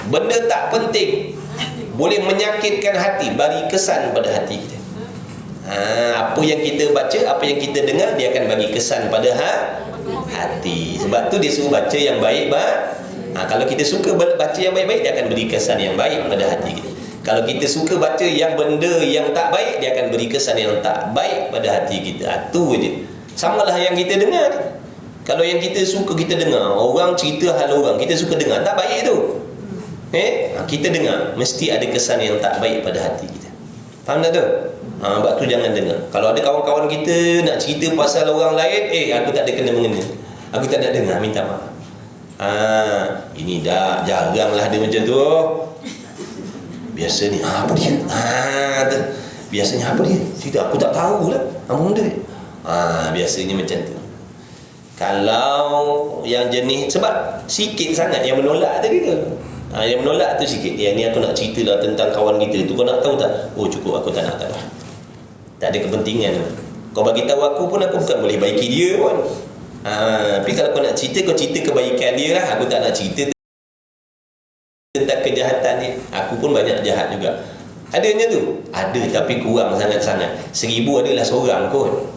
benda tak penting, boleh menyakitkan hati, bagi kesan pada hati kita. Apa yang kita baca, apa yang kita dengar, dia akan bagi kesan pada hati. Sebab tu dia suruh baca yang baik. Kalau kita suka baca yang baik-baik, dia akan beri kesan yang baik pada hati kita. Kalau kita suka baca yang benda yang tak baik, dia akan beri kesan yang tak baik pada hati kita. Itu je. Samalah yang kita dengar. Kalau yang kita suka kita dengar, orang cerita hal orang, kita suka dengar, tak baik tu. Kita dengar, mesti ada kesan yang tak baik pada hati kita. Faham tak tu? Sebab tu jangan dengar. Kalau ada kawan-kawan kita nak cerita pasal orang lain, aku tak ada kena-mengena, aku tak nak dengar, minta maaf. Ini dah jarang lah dia macam tu. Biasa ni apa dia? Biasanya apa dia? Cerita aku tak tahu lah apa benda. Biasanya macam tu. Kalau yang jenis, sebab sikit sangat yang menolak tadi tu. Yang menolak tu sikit. Yang ni aku nak cerita lah tentang kawan kita tu. Kau nak tahu tak? Oh cukup, aku tak nak tahu. Tak ada kepentingan. Kau bagi tahu aku pun, aku bukan boleh baiki dia pun. Tapi kalau kau nak cerita, kau cerita kebaikan dia lah. Aku tak nak cerita tentang kejahatan dia. Aku pun banyak jahat juga. Adanya tu? Ada, tapi kurang sangat-sangat. 1000 adalah seorang kot.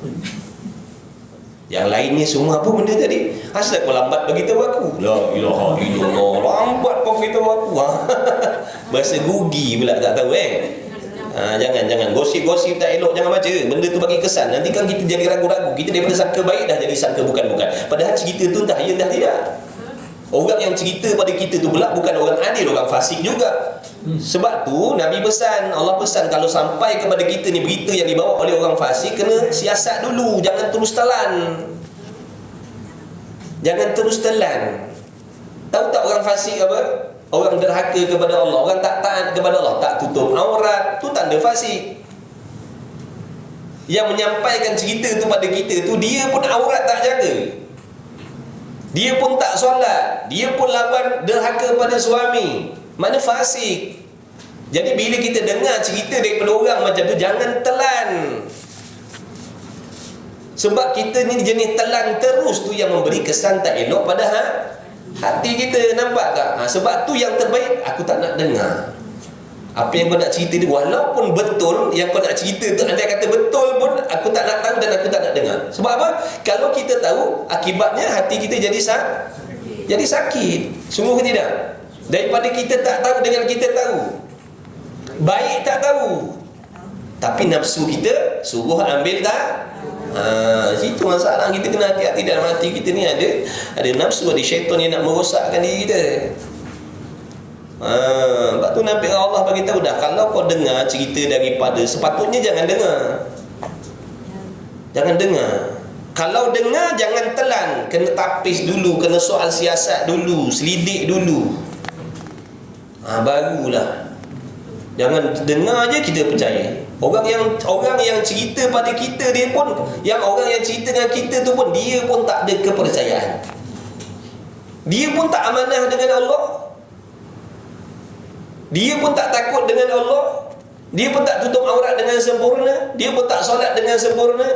Yang lainnya semua apa benda tadi? Asal kau lambat bagi tahu aku. La ilaha illallah, lambat kau bagi tahu aku. Bahasa gugi pula tak tahu Jangan gosip-gosip tak elok, jangan baca. Benda tu bagi kesan. Nanti kan kita jadi ragu-ragu. Kita daripada sangka baik dah jadi sangka bukan-bukan. Padahal cerita tu entah ya entah tidak. Orang yang cerita pada kita tu pula bukan orang adil, orang fasik juga. Sebab tu Nabi pesan, Allah pesan, kalau sampai kepada kita ni berita yang dibawa oleh orang fasik, kena siasat dulu, jangan terus telan. Jangan terus telan. Tahu tak orang fasik apa? Orang derhaka kepada Allah, orang tak taat kepada Allah, tak tutup aurat, tu tanda fasik. Yang menyampaikan cerita tu pada kita tu, dia pun aurat tak jaga, dia pun tak solat, dia pun lawan derhaka pada suami, mana fasik. Jadi bila kita dengar cerita daripada orang macam tu, jangan telan. Sebab kita ni jenis telan terus tu yang memberi kesan tak elok pada hati kita. Nampak tak? Sebab tu yang terbaik, aku tak nak dengar apa yang kau nak cerita ni. Walaupun betul yang kau nak cerita tu, andai kata betul pun, aku tak nak tahu dan aku tak nak dengar. Sebab apa? Kalau kita tahu, akibatnya hati kita jadi sakit. Sungguh ke tidak? Daripada kita tak tahu dengan kita tahu. Baik tak tahu, tapi nafsu kita suruh ambil tak. Itu masalah. Kita kena hati-hati dalam hati kita ni. Ada nafsu, ada syaitan yang nak merosakkan diri kita. Sebab tu Nabi Allah bagi tahu dah, kalau kau dengar cerita daripada, sepatutnya jangan dengar. Jangan dengar. Kalau dengar, jangan telan. Kena tapis dulu, kena soal siasat dulu, selidik dulu. Barulah. Jangan dengar je kita percaya. Orang yang cerita pada kita, dia pun, yang orang yang cerita dengan kita tu pun, dia pun tak ada kepercayaan. Dia pun tak amanah dengan Allah. Dia pun tak takut dengan Allah. Dia pun tak tutup aurat dengan sempurna. Dia pun tak solat dengan sempurna.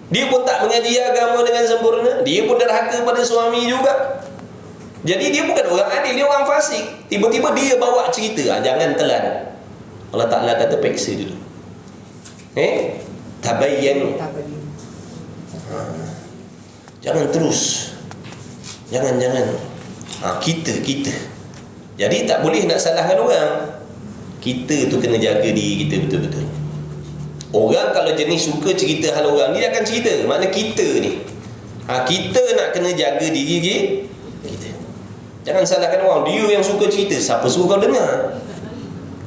Dia pun tak mengaji agama dengan sempurna. Dia pun derhaka pada suami juga. Jadi dia bukan orang adil, dia orang fasik. Tiba-tiba dia bawa cerita, jangan telan. Allah Ta'ala kata peksa dulu. Tabayyan. Jangan terus. Jangan. Kita. Jadi tak boleh nak salahkan orang. Kita tu kena jaga diri kita betul-betul. Orang kalau jenis suka cerita hal orang, dia akan cerita. Makna kita ni, kita nak kena jaga diri kita. Jangan salahkan orang. Dia yang suka cerita, siapa suruh kau dengar?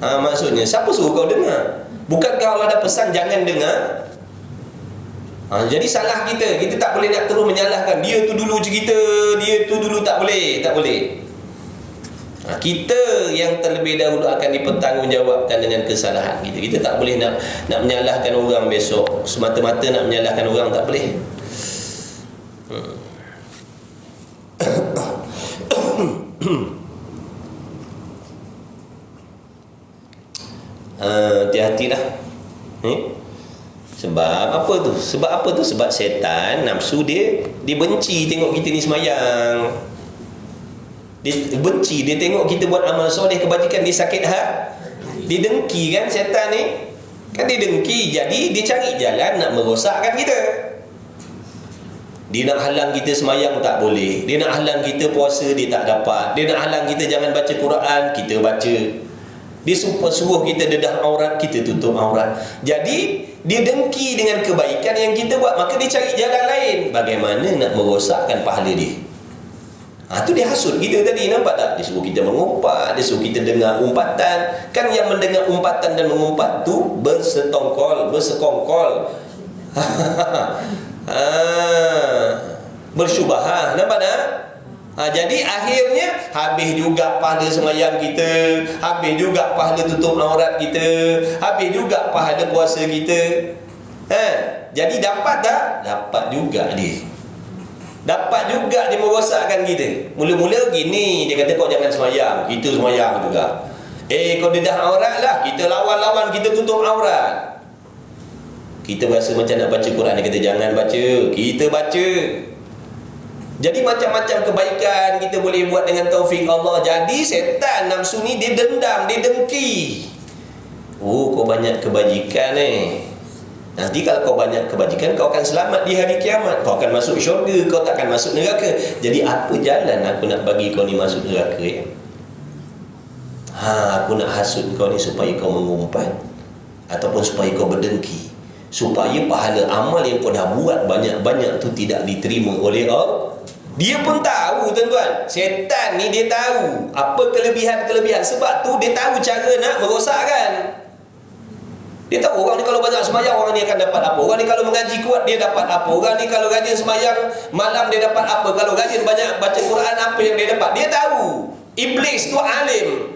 Maksudnya, siapa suruh kau dengar? Bukankah Allah dah pesan jangan dengar? Jadi salah kita. Kita tak boleh nak terus menyalahkan. Dia tu dulu cerita, dia tu dulu tak boleh. Kita yang terlebih dahulu akan dipertanggungjawabkan dengan kesalahan kita. Kita tak boleh nak menyalahkan orang besok. Semata-mata nak menyalahkan orang tak boleh. Hati-hatilah. Sebab apa tu? Sebab setan, nafsu dia benci tengok kita ni semayang. Dia benci, dia tengok kita buat amal soleh, kebajikan, dia sakit dia dengki kan setan ni. Kan dia dengki, jadi dia cari jalan nak merosakkan kita. Dia nak halang kita semayang tak boleh. Dia nak halang kita puasa, dia tak dapat. Dia nak halang kita jangan baca Quran, kita baca. Dia suruh kita dedah aurat, kita tutup aurat. Jadi dia dengki dengan kebaikan yang kita buat, maka dia cari jalan lain bagaimana nak merosakkan pahala dia. Tu dia hasut kita tadi, nampak tak? Dia suruh kita mengumpat, dia suruh kita dengar umpatan. Kan yang mendengar umpatan dan mengumpat tu bersekongkol. Bersyubhah, nampak tak? Jadi akhirnya habis juga pahala semayang kita, habis juga pahala tutup aurat kita, habis juga pahala puasa kita. Jadi dapat tak? Dapat juga dia. Dapat juga dia merosakkan kita. Mula-mula gini, dia kata kau jangan semayang, kita semayang juga. Kau dedah aurat lah, kita lawan-lawan, kita tutup aurat. Kita rasa macam nak baca Quran, dia kata jangan baca, kita baca. Jadi macam-macam kebaikan kita boleh buat dengan taufik Allah. Jadi setan nafsu ni dia dendam, dia dengki. Kau banyak kebajikan Nanti kalau kau banyak kebajikan, kau akan selamat di hari kiamat. Kau akan masuk syurga, kau tak akan masuk neraka. Jadi apa jalan aku nak bagi kau ni masuk neraka aku nak hasut kau ni supaya kau mengumpat, ataupun supaya kau berdengki, supaya pahala amal yang kau dah buat banyak-banyak tu tidak diterima oleh Allah. Dia pun tahu tuan-tuan, setan ni dia tahu apa kelebihan-kelebihan. Sebab tu dia tahu cara nak merosakkan. Dia tahu orang ni kalau banyak semayang, orang ni akan dapat apa. Orang ni kalau mengaji kuat, dia dapat apa. Orang ni kalau rajin semayang malam, dia dapat apa. Kalau rajin banyak baca Quran, apa yang dia dapat. Dia tahu. Iblis tu alim.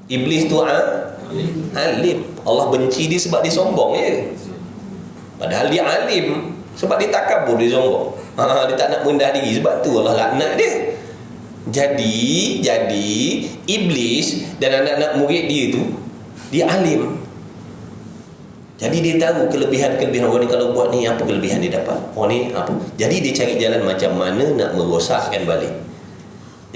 Iblis tu alim. Allah benci dia sebab dia sombong Padahal dia alim. Sebab dia takabur, dia sombong. Dia tak nak merendah diri. Sebab tu Allah laknat dia. Jadi Iblis dan anak-anak murid dia tu, dia alim. Jadi dia tahu kelebihan-kelebihan orang ni. Kalau buat ni, apa kelebihan dia dapat, orang ni apa. Jadi dia cari jalan macam mana nak merosakkan balik.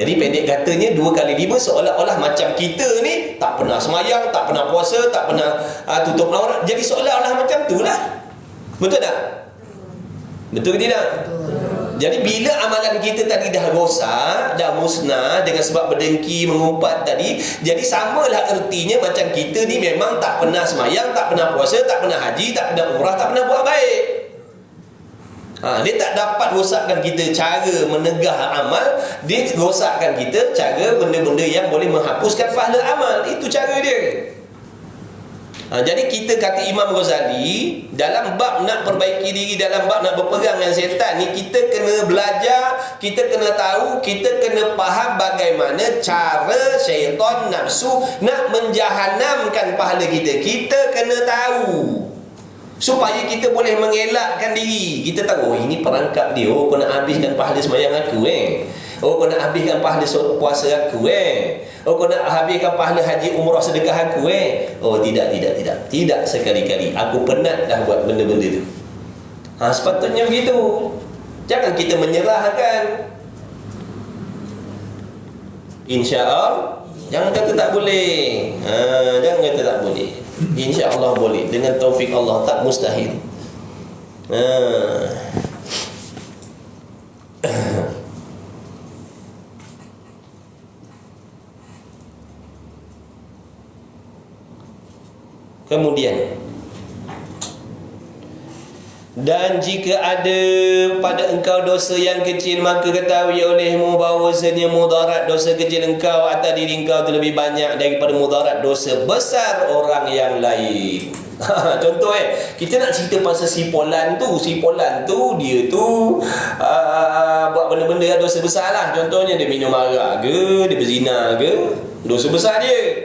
Jadi pendek katanya 2 kali 5 seolah-olah macam kita ni tak pernah semayang, tak pernah puasa, tak pernah tutup aurat. Jadi seolah-olah macam tu lah. Betul tak? Betul ke tidak? Jadi bila amalan kita tadi dah rosak, dah musnah dengan sebab berdengki, mengumpat tadi, jadi samalah ertinya macam kita ni memang tak pernah semayang, tak pernah puasa, tak pernah haji, tak pernah umrah, tak pernah buat baik. Dia tak dapat rosakkan kita cara menegah amal. Dia rosakkan kita cara benda-benda yang boleh menghapuskan pahala amal. Itu cara dia. Jadi kita kata Imam Ghazali, dalam bab nak perbaiki diri, dalam bab nak berperang dengan setan ni, kita kena belajar, kita kena tahu, kita kena faham bagaimana cara syaitan nafsu nak menjahanamkan pahala kita. Kita kena tahu supaya kita boleh mengelakkan diri. Kita tahu, ini perangkap dia, aku nak habiskan pahala sembahyang aku Oh, kau nak habiskan pahala puasa aku Oh, kau nak habiskan pahala haji umrah sedekah aku Oh, tidak. Tidak sekali-kali. Aku penat dah buat benda-benda tu. Sepatutnya begitu. Jangan kita menyerahkan. InsyaAllah. Jangan kata tak boleh. Jangan kata tak boleh. InsyaAllah boleh. Dengan taufik Allah, tak mustahil. Kemudian, dan jika ada pada engkau dosa yang kecil, maka ketahui olehmu bahawasanya mudarat dosa kecil engkau atas diri engkau itu lebih banyak daripada mudarat dosa besar orang yang lain. Contoh kita nak cerita pasal si Polan tu dia tu buat benda-benda dosa besar lah. Contohnya dia minum arak ke, dia berzina ke, dosa besar dia.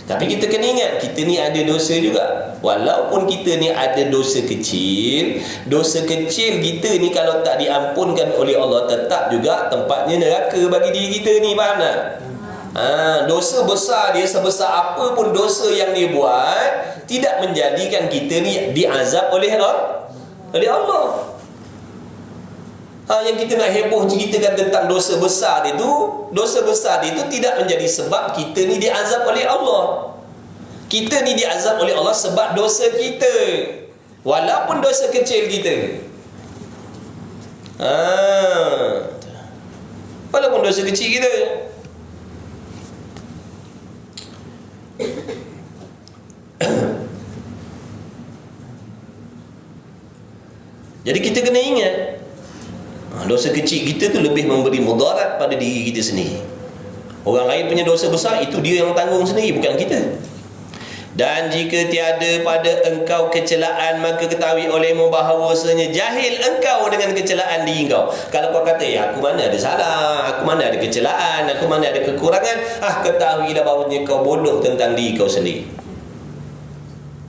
Tapi kita kena ingat, kita ni ada dosa juga. Walaupun kita ni ada dosa kecil kita ni kalau tak diampunkan oleh Allah, tetap juga tempatnya neraka bagi diri kita ni, faham tak? Dosa besar dia, sebesar apa pun dosa yang dia buat, tidak menjadikan kita ni diazab oleh Allah. Yang kita nak heboh ceritakan tentang dosa besar itu tidak menjadi sebab kita ni diazab oleh Allah. Kita ni diazab oleh Allah sebab dosa kita, walaupun dosa kecil kita. Walaupun dosa kecil kita. Jadi kita kena ingat, dosa kecil kita tu lebih memberi mudarat pada diri kita sendiri. Orang lain punya dosa besar, itu dia yang tanggung sendiri, bukan kita. Dan jika tiada pada engkau kecelaan, maka ketahui olehmu bahawasanya jahil engkau dengan kecelaan diri engkau. Kalau kau kata, aku mana ada salah, aku mana ada kecelaan, aku mana ada kekurangan, ketahuilah bahawasanya kau bodoh tentang diri kau sendiri.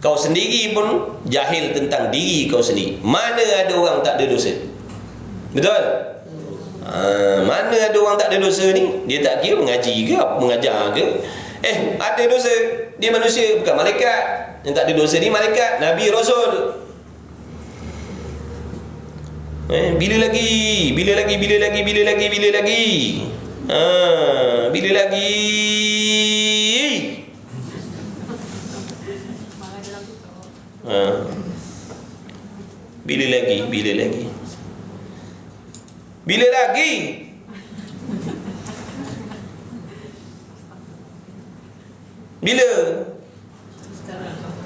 Kau sendiri pun jahil tentang diri kau sendiri. Mana ada orang tak ada dosa? Betul? Mana ada orang tak ada dosa ni? Dia tak kira mengaji ke, mengajar ke, ada dosa. Dia manusia, bukan malaikat. Yang tak ada dosa ni malaikat, Nabi, Rasul. Bila lagi? Bila lagi? Bila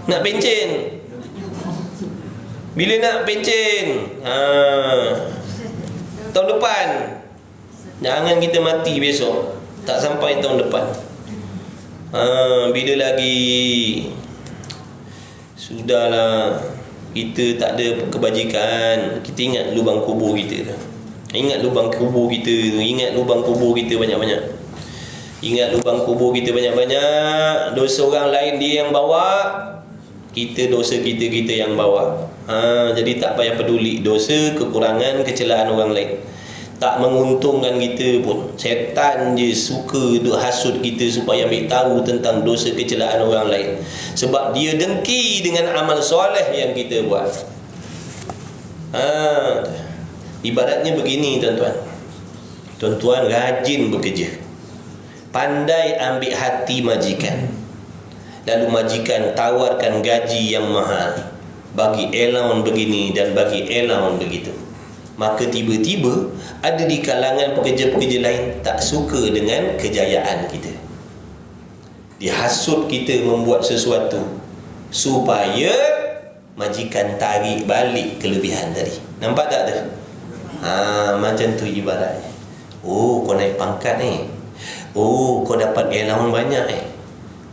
nak pencen? Bila nak pencen? Tahun depan. Jangan kita mati besok, tak sampai tahun depan. Bila lagi? Sudahlah, kita tak ada kebajikan. Kita ingat lubang kubur kita. Ingat lubang kubur kita banyak-banyak. Ingat lubang kubur kita banyak-banyak. Dosa orang lain dia yang bawa, kita dosa kita yang bawa. Jadi tak payah peduli dosa, kekurangan, kecelaan orang lain. Tak menguntungkan kita pun. Setan je suka duk hasut kita supaya ambil tahu tentang dosa kecelaan orang lain. Sebab dia dengki dengan amal soleh yang kita buat. Ibaratnya begini, tuan-tuan. Tuan-tuan rajin bekerja, pandai ambil hati majikan, lalu majikan tawarkan gaji yang mahal, bagi allowance begini dan bagi allowance begitu. Maka tiba-tiba ada di kalangan pekerja-pekerja lain tak suka dengan kejayaan kita. Dia hasut kita membuat sesuatu supaya majikan tarik balik kelebihan tadi. Nampak tak tu? Macam tu ibaratnya. Oh, kau naik pangkat ni. Oh, kau dapat allowance banyak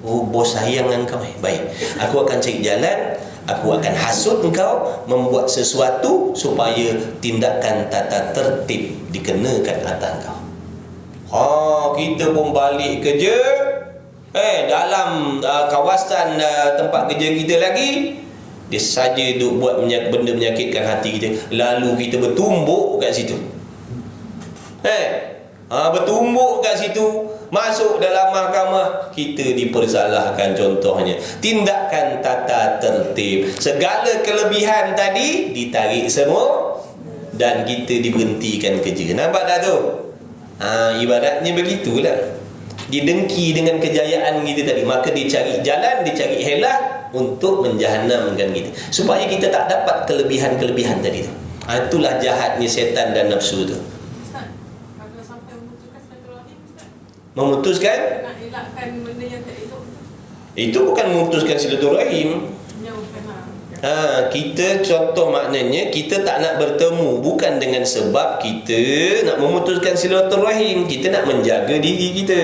Oh, bos sayang dengan kau Baik, aku akan cari jalan, aku akan hasut engkau membuat sesuatu supaya tindakan tata tertib dikenakan atas kau. Kita pun balik kerja, dalam kawasan tempat kerja kita lagi, dia saja duk buat benda menyakitkan hati kita, lalu kita bertumbuk kat situ. bertumbuk kat situ, masuk dalam mahkamah, kita dipersalahkan. Contohnya tindakan tata tertib, segala kelebihan tadi ditarik semua dan kita diberhentikan kerja. Nampak tak tu? Ibaratnya begitulah. Didengki dengan kejayaan kita tadi, maka dia cari jalan, dia cari helah untuk menjahannamkan kita, supaya kita tak dapat kelebihan-kelebihan tadi tu. Itulah jahatnya setan dan nafsu tu. Ustaz, kalau sampai memutuskan silaturahim, Ustaz, Memutuskan, nak elakkan benda yang tak elok tu, itu bukan memutuskan silaturahim. jauhkanlah. Kita contoh maknanya kita tak nak bertemu bukan dengan sebab kita nak memutuskan silaturahim, kita nak menjaga diri kita.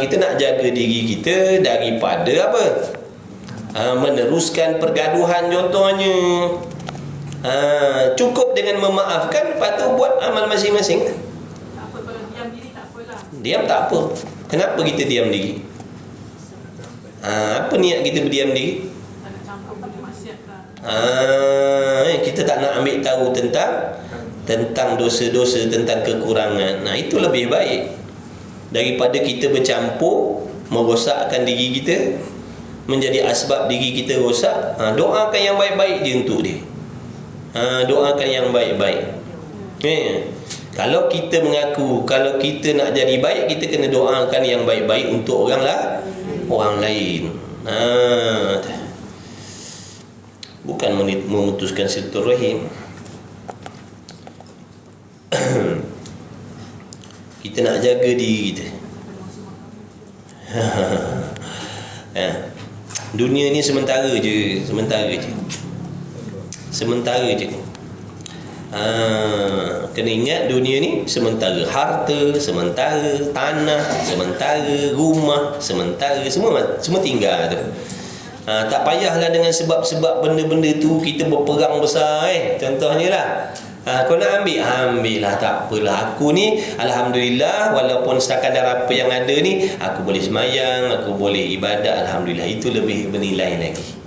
Kita nak jaga diri kita daripada apa? Meneruskan pergaduhan contohnya. Cukup dengan memaafkan, lepas tu buat amal masing-masing. Tak apa, kalau diam diri tak apalah. Diam tak apa. Kenapa kita diam diri? Apa niat kita berdiam diri? Tak nak campur pada maksiat lah. Kita tak nak ambil tahu tentang dosa-dosa, tentang kekurangan. Itu lebih baik daripada kita bercampur, merosakkan diri kita, menjadi asbab diri kita rosak. Doakan yang baik-baik je untuk dia. Doakan yang baik-baik. Kalau kita mengaku, kalau kita nak jadi baik, kita kena doakan yang baik-baik untuk orang lain. Bukan memutuskan silaturahim. Kita nak jaga diri kita. Dunia ni sementara je. Kena ingat dunia ni sementara. Harta sementara, tanah sementara, rumah sementara, semua tinggal tu. Tak payahlah dengan sebab-sebab benda-benda tu kita berperang besar. Contohnya lah, kau nak ambil lah, tak apalah. Aku ni alhamdulillah, walaupun sekadar apa yang ada ni, aku boleh semayang, aku boleh ibadat, alhamdulillah. Itu lebih bernilai lagi.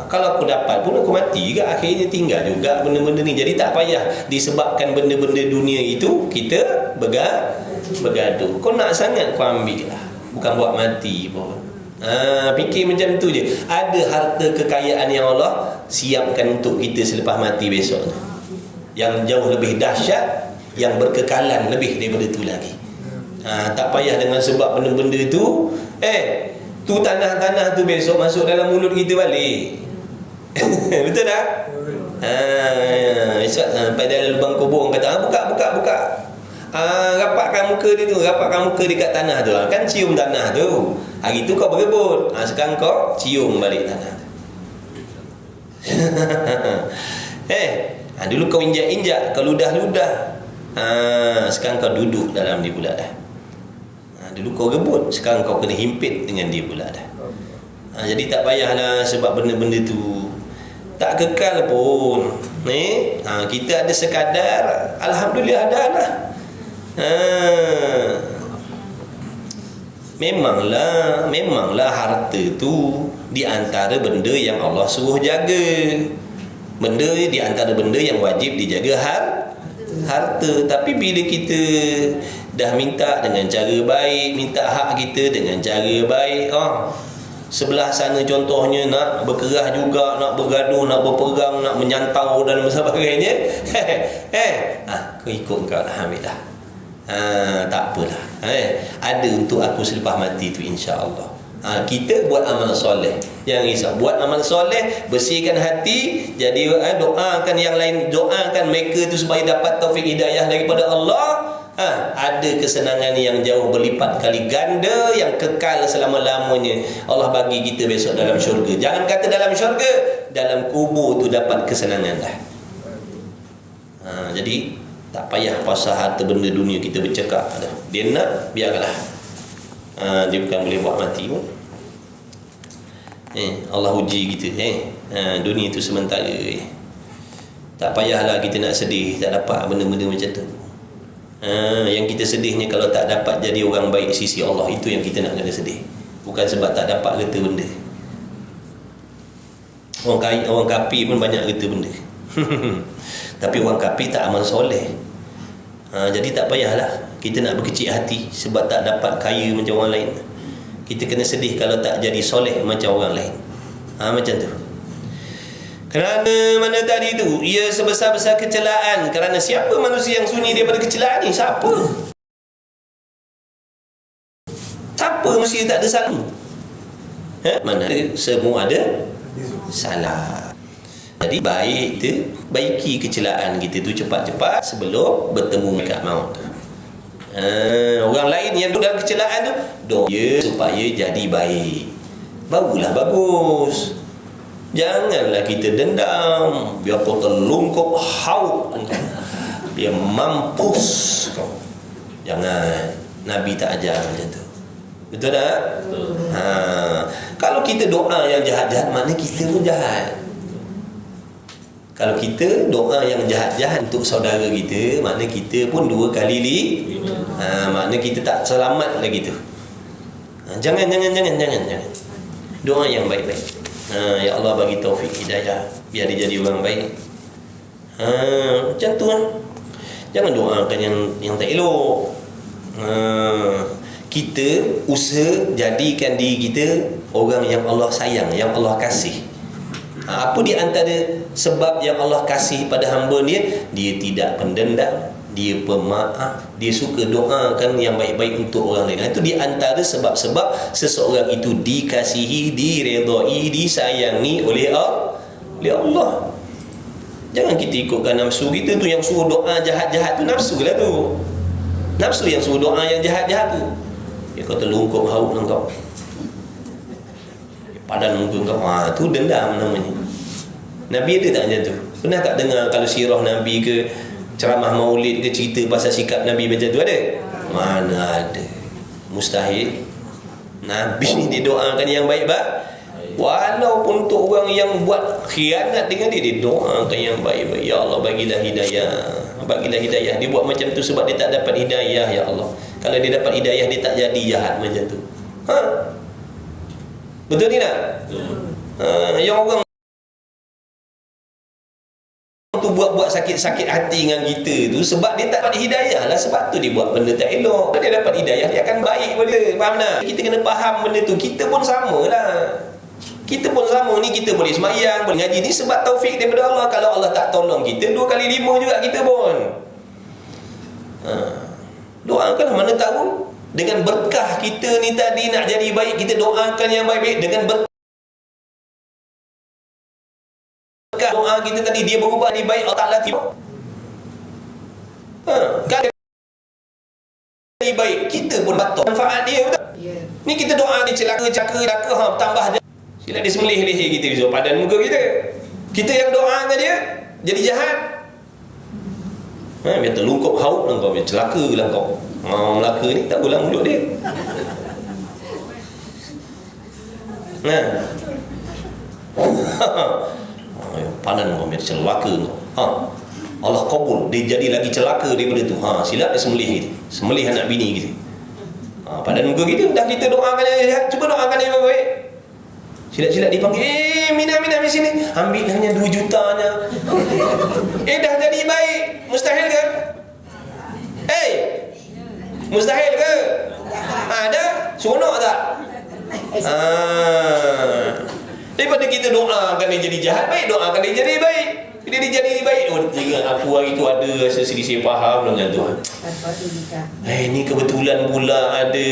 Kalau aku dapat pun aku mati juga, akhirnya tinggal juga benda-benda ni. Jadi tak payah disebabkan benda-benda dunia itu kita bergaduh. Kau nak sangat kau ambil lah, bukan buat mati pun. Fikir macam tu je. Ada harta kekayaan yang Allah siapkan untuk kita selepas mati besok, yang jauh lebih dahsyat, yang berkekalan lebih daripada tu lagi. Tak payah dengan sebab benda-benda tu. Tu tanah-tanah tu besok masuk dalam mulut kita balik. Betul tak? Esok sampai dalam lubang kubur, orang kata buka. Rapatkan muka dia tu, rapatkan muka dekat tanah tu. Kan cium tanah tu. Hari tu kau berebut, sekarang kau cium balik tanah tu. Dulu kau injak-injak, kau ludah-ludah. Sekarang kau duduk dalam dia pula dah. Dulu kau rebut, sekarang kau kena himpit dengan dia pula dah. Jadi tak payahlah sebab benda-benda tu tak kekal pun. Kita ada sekadar, alhamdulillah ada lah. Memanglah harta tu di antara benda yang Allah suruh jaga. Benda di antara benda yang wajib dijaga harta. Tapi bila kita dah minta dengan cara baik, minta hak kita dengan cara baik, sebelah sana contohnya nak berkerah juga, nak bergaduh, nak berperang, nak menyantau dan sebagainya, kau ikut kau lah, ambil dah. Tak apalah, ada untuk aku selepas mati tu, insya-Allah. Kita buat amal soleh, jangan risau, buat amal soleh, bersihkan hati. Jadi doakan yang lain, doakan mereka tu supaya dapat taufik hidayah daripada Allah. Ada kesenangan yang jauh berlipat kali ganda, yang kekal selama-lamanya Allah bagi kita besok dalam syurga. Jangan kata dalam syurga, dalam kubur tu dapat kesenangan dah. Jadi tak payah pasal harta benda dunia kita bercakap dah. Dia nak, biarlah. Dia bukan boleh buat mati pun. Allah uji kita. Dunia tu sementara. Tak payahlah kita nak sedih tak dapat benda-benda macam tu. Yang kita sedihnya kalau tak dapat jadi orang baik sisi Allah, itu yang kita nak kena sedih. Bukan sebab tak dapat kereta benda. Orang kafir pun banyak kereta benda. Tapi orang kafir tak amal soleh. Jadi tak payahlah kita nak berkecil hati sebab tak dapat kaya macam orang lain. Kita kena sedih kalau tak jadi soleh macam orang lain. Macam tu. Kerana mana tadi tu, ia sebesar-besar kecelaan. Kerana siapa manusia yang sunyi daripada kecelaan ni? Siapa? Siapa mesti tak ada salah? Mana semua ada salah. Jadi baik tu, baiki kecelaan kita tu cepat-cepat sebelum bertemu malaikat maut. Orang lain yang duduk dalam kecelaan tu, doa supaya jadi baik, barulah bagus. Janganlah kita dendam, biar kau terlungkup haut engkau, biar mampus kau. Jangan. Nabi tak ajar macam tu. Betul tak? Betul. Kalau kita doa yang jahat-jahat, maknanya kita pun jahat. Kalau kita doa yang jahat-jahat untuk saudara kita, maknanya kita pun dua kali maknanya kita tak selamat lagi tu. Jangan. Doa yang baik-baik. Ya Allah bagi taufik hidayah, biar dia jadi orang baik. Macam tu lah. Jangan doakan yang tak elok. Kita usaha jadikan diri kita orang yang Allah sayang, yang Allah kasih. Apa di antara sebab yang Allah kasih pada hamba dia? Dia tidak pendendam, dia pemaaf, dia suka doakan yang baik-baik untuk orang lain. Itu di antara sebab-sebab seseorang itu dikasihi, diredai, disayangi oleh Allah. Jangan kita ikutkan nafsu kita tu, yang suruh doa jahat-jahat tu nafsu lah tu. Nafsu yang suruh doa yang jahat-jahat tu. Dia kata lungkup haut engkau, padan muka kau. Tu dendam namanya. Nabi ada tak macam tu? Pernah tak dengar kalau sirah Nabi ke, ceramah maulid ke, cerita pasal sikap Nabi macam tu ada? Mana ada. Mustahil. Nabi ni dia doakan yang baik-baik. Walaupun untuk orang yang buat khianat dengan dia doakan yang baik-baik. Ya Allah bagilah hidayah, bagilah hidayah. Dia buat macam tu sebab dia tak dapat hidayah. Ya Allah, kalau dia dapat hidayah, dia tak jadi jahat macam tu. Betul ni tak? Yang orang tu buat sakit-sakit hati dengan kita tu sebab dia tak dapat hidayah lah. Sebab tu dia buat benda tak elok. Dia dapat hidayah, dia akan baik pada. Faham tak? Kita kena faham benda tu. Kita pun sama lah. Kita pun sama ni. Kita boleh semayang, boleh ngaji ni sebab taufik daripada Allah. Kalau Allah tak tolong kita, 2 kali 5 juga kita pun. Doakanlah, mana tahu dengan berkah kita ni tadi nak jadi baik, kita doakan yang baik-baik. Dengan berkah doa kita tadi, dia berubah jadi baik, Allah Ta'ala tiba. Kalau jadi baik, kita pun batuk manfaat dia, betul? Ni kita doa dia celaka, tambah je. Sila dia semelih leher kita, so padan muka kita. Kita yang doakan dia jadi jahat. Biar terlungkup haut lah kau, biar celaka lah kau. Melaka ni tak ulang mulut dia. Padan kau, biar celaka kau. Allah kabul, dia jadi lagi celaka daripada tu. Sila dia semelih kita, semelih anak bini kita. Padan muka kita, dah kita doakan dia jahat, cuba doakan dia baik-baik. Silat-silat dipanggil, Mina di sini. Ambil hanya 2 jutanya. Dah jadi baik. Mustahil ke? Mustahil ke? Ada? Seronok tak? Daripada kita doakan dia jadi jahat, baik doakan dia jadi baik. Bila dia jadi baik, aku hari tu ada rasa selisih faham dengan Tuhan. Ni kebetulan pula ada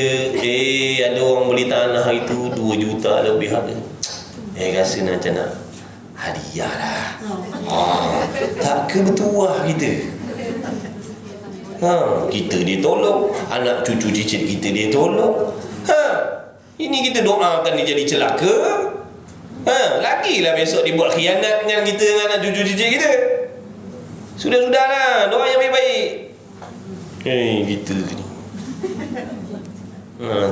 orang beli tanah itu 2 juta lebih harga. Rasa macam nak hadiah lah. Tak kebetulan kita. Kita dia tolong, anak cucu cicit kita dia tolong. Ini kita doakan dia jadi celaka. Lagilah besok dia buat khianat dengan kita, dengan anak cucu cicit kita. Sudah-sudahlah, doa yang baik-baik. Kita ni.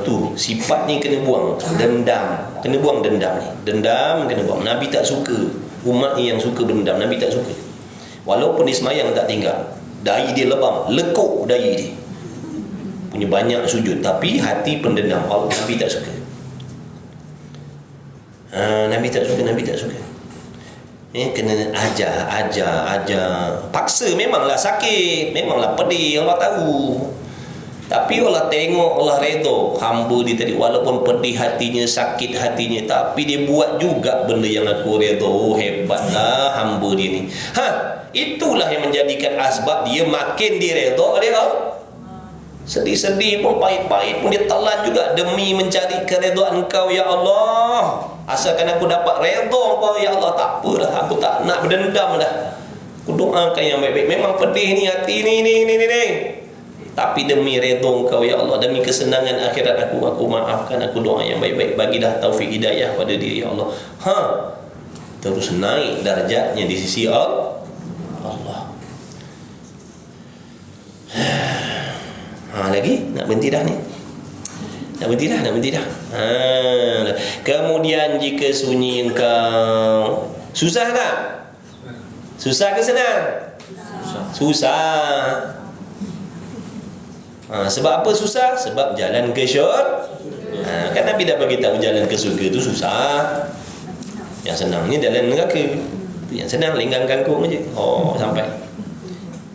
Tu sifat ni kena buang. Dendam, kena buang dendam ni. Dendam kena buang. Nabi tak suka umat ni yang suka berdendam. Nabi tak suka. Walaupun dia semayang tak tinggal, dahi dia lebam, lekuk dahi dia, punya banyak sujud, tapi hati pendendam. Nabi tak suka. Nabi tak suka. Kena ajar. Paksa memanglah sakit, memanglah pedih, Allah tahu. Tapi Allah tengok, Allah redha hamba dia tadi, walaupun pedih hatinya, sakit hatinya, tapi dia buat juga benda yang aku redha. Oh, hebatlah hamba dia ni. Itulah yang menjadikan asbab dia makin diredha oleh Allah. Sedih-sedih pun, pahit-pahit pun dia telan juga demi mencari keredaan Engkau ya Allah. Asalkan aku dapat redha Engkau ya Allah, tak apalah, aku tak nak berdendam dah. Aku doakan yang baik-baik. Memang pedih ni hati ni. Tapi demi redha Engkau ya Allah, demi kesenangan akhirat aku maafkan, aku doa yang baik-baik. Bagilah taufik hidayah pada dia ya Allah. Terus naik darjatnya di sisi Allah. Lagi nak berhenti dah ni. Nak berhenti dah. Kemudian jika sunyi engkau, susah tak? Susah ke senang? Susah. Sebab apa susah? Sebab jalan ke syurga. Kan Nabi dah bagi tahu jalan ke syurga tu susah. Yang senangnya jalan neraka. Yang senang lenggang kangkung je. Sampai.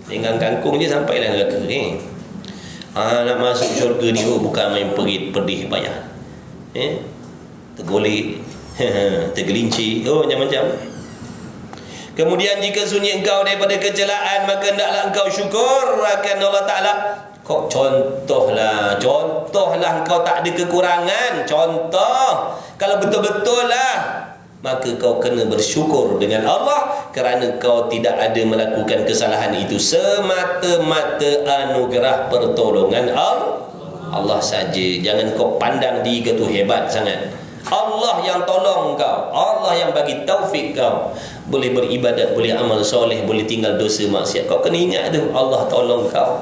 Lenggang kangkung je sampailah neraka ni. Nak masuk syurga ni bukan main pedih payah. Tergolek, tergelincir, macam-macam. Kemudian jika sunyi engkau daripada kecelaan, maka hendaklah engkau syukur akan Allah Ta'ala. Kok contohlah engkau tak ada kekurangan. Contoh, kalau betul-betul lah, maka kau kena bersyukur dengan Allah kerana kau tidak ada melakukan kesalahan itu semata-mata anugerah pertolongan Allah saja. Jangan kau pandang diri kau tu hebat sangat. Allah yang tolong kau, Allah yang bagi taufik kau boleh beribadat, boleh amal soleh, boleh tinggal dosa maksiat. Kau kena ingat tu, Allah tolong kau.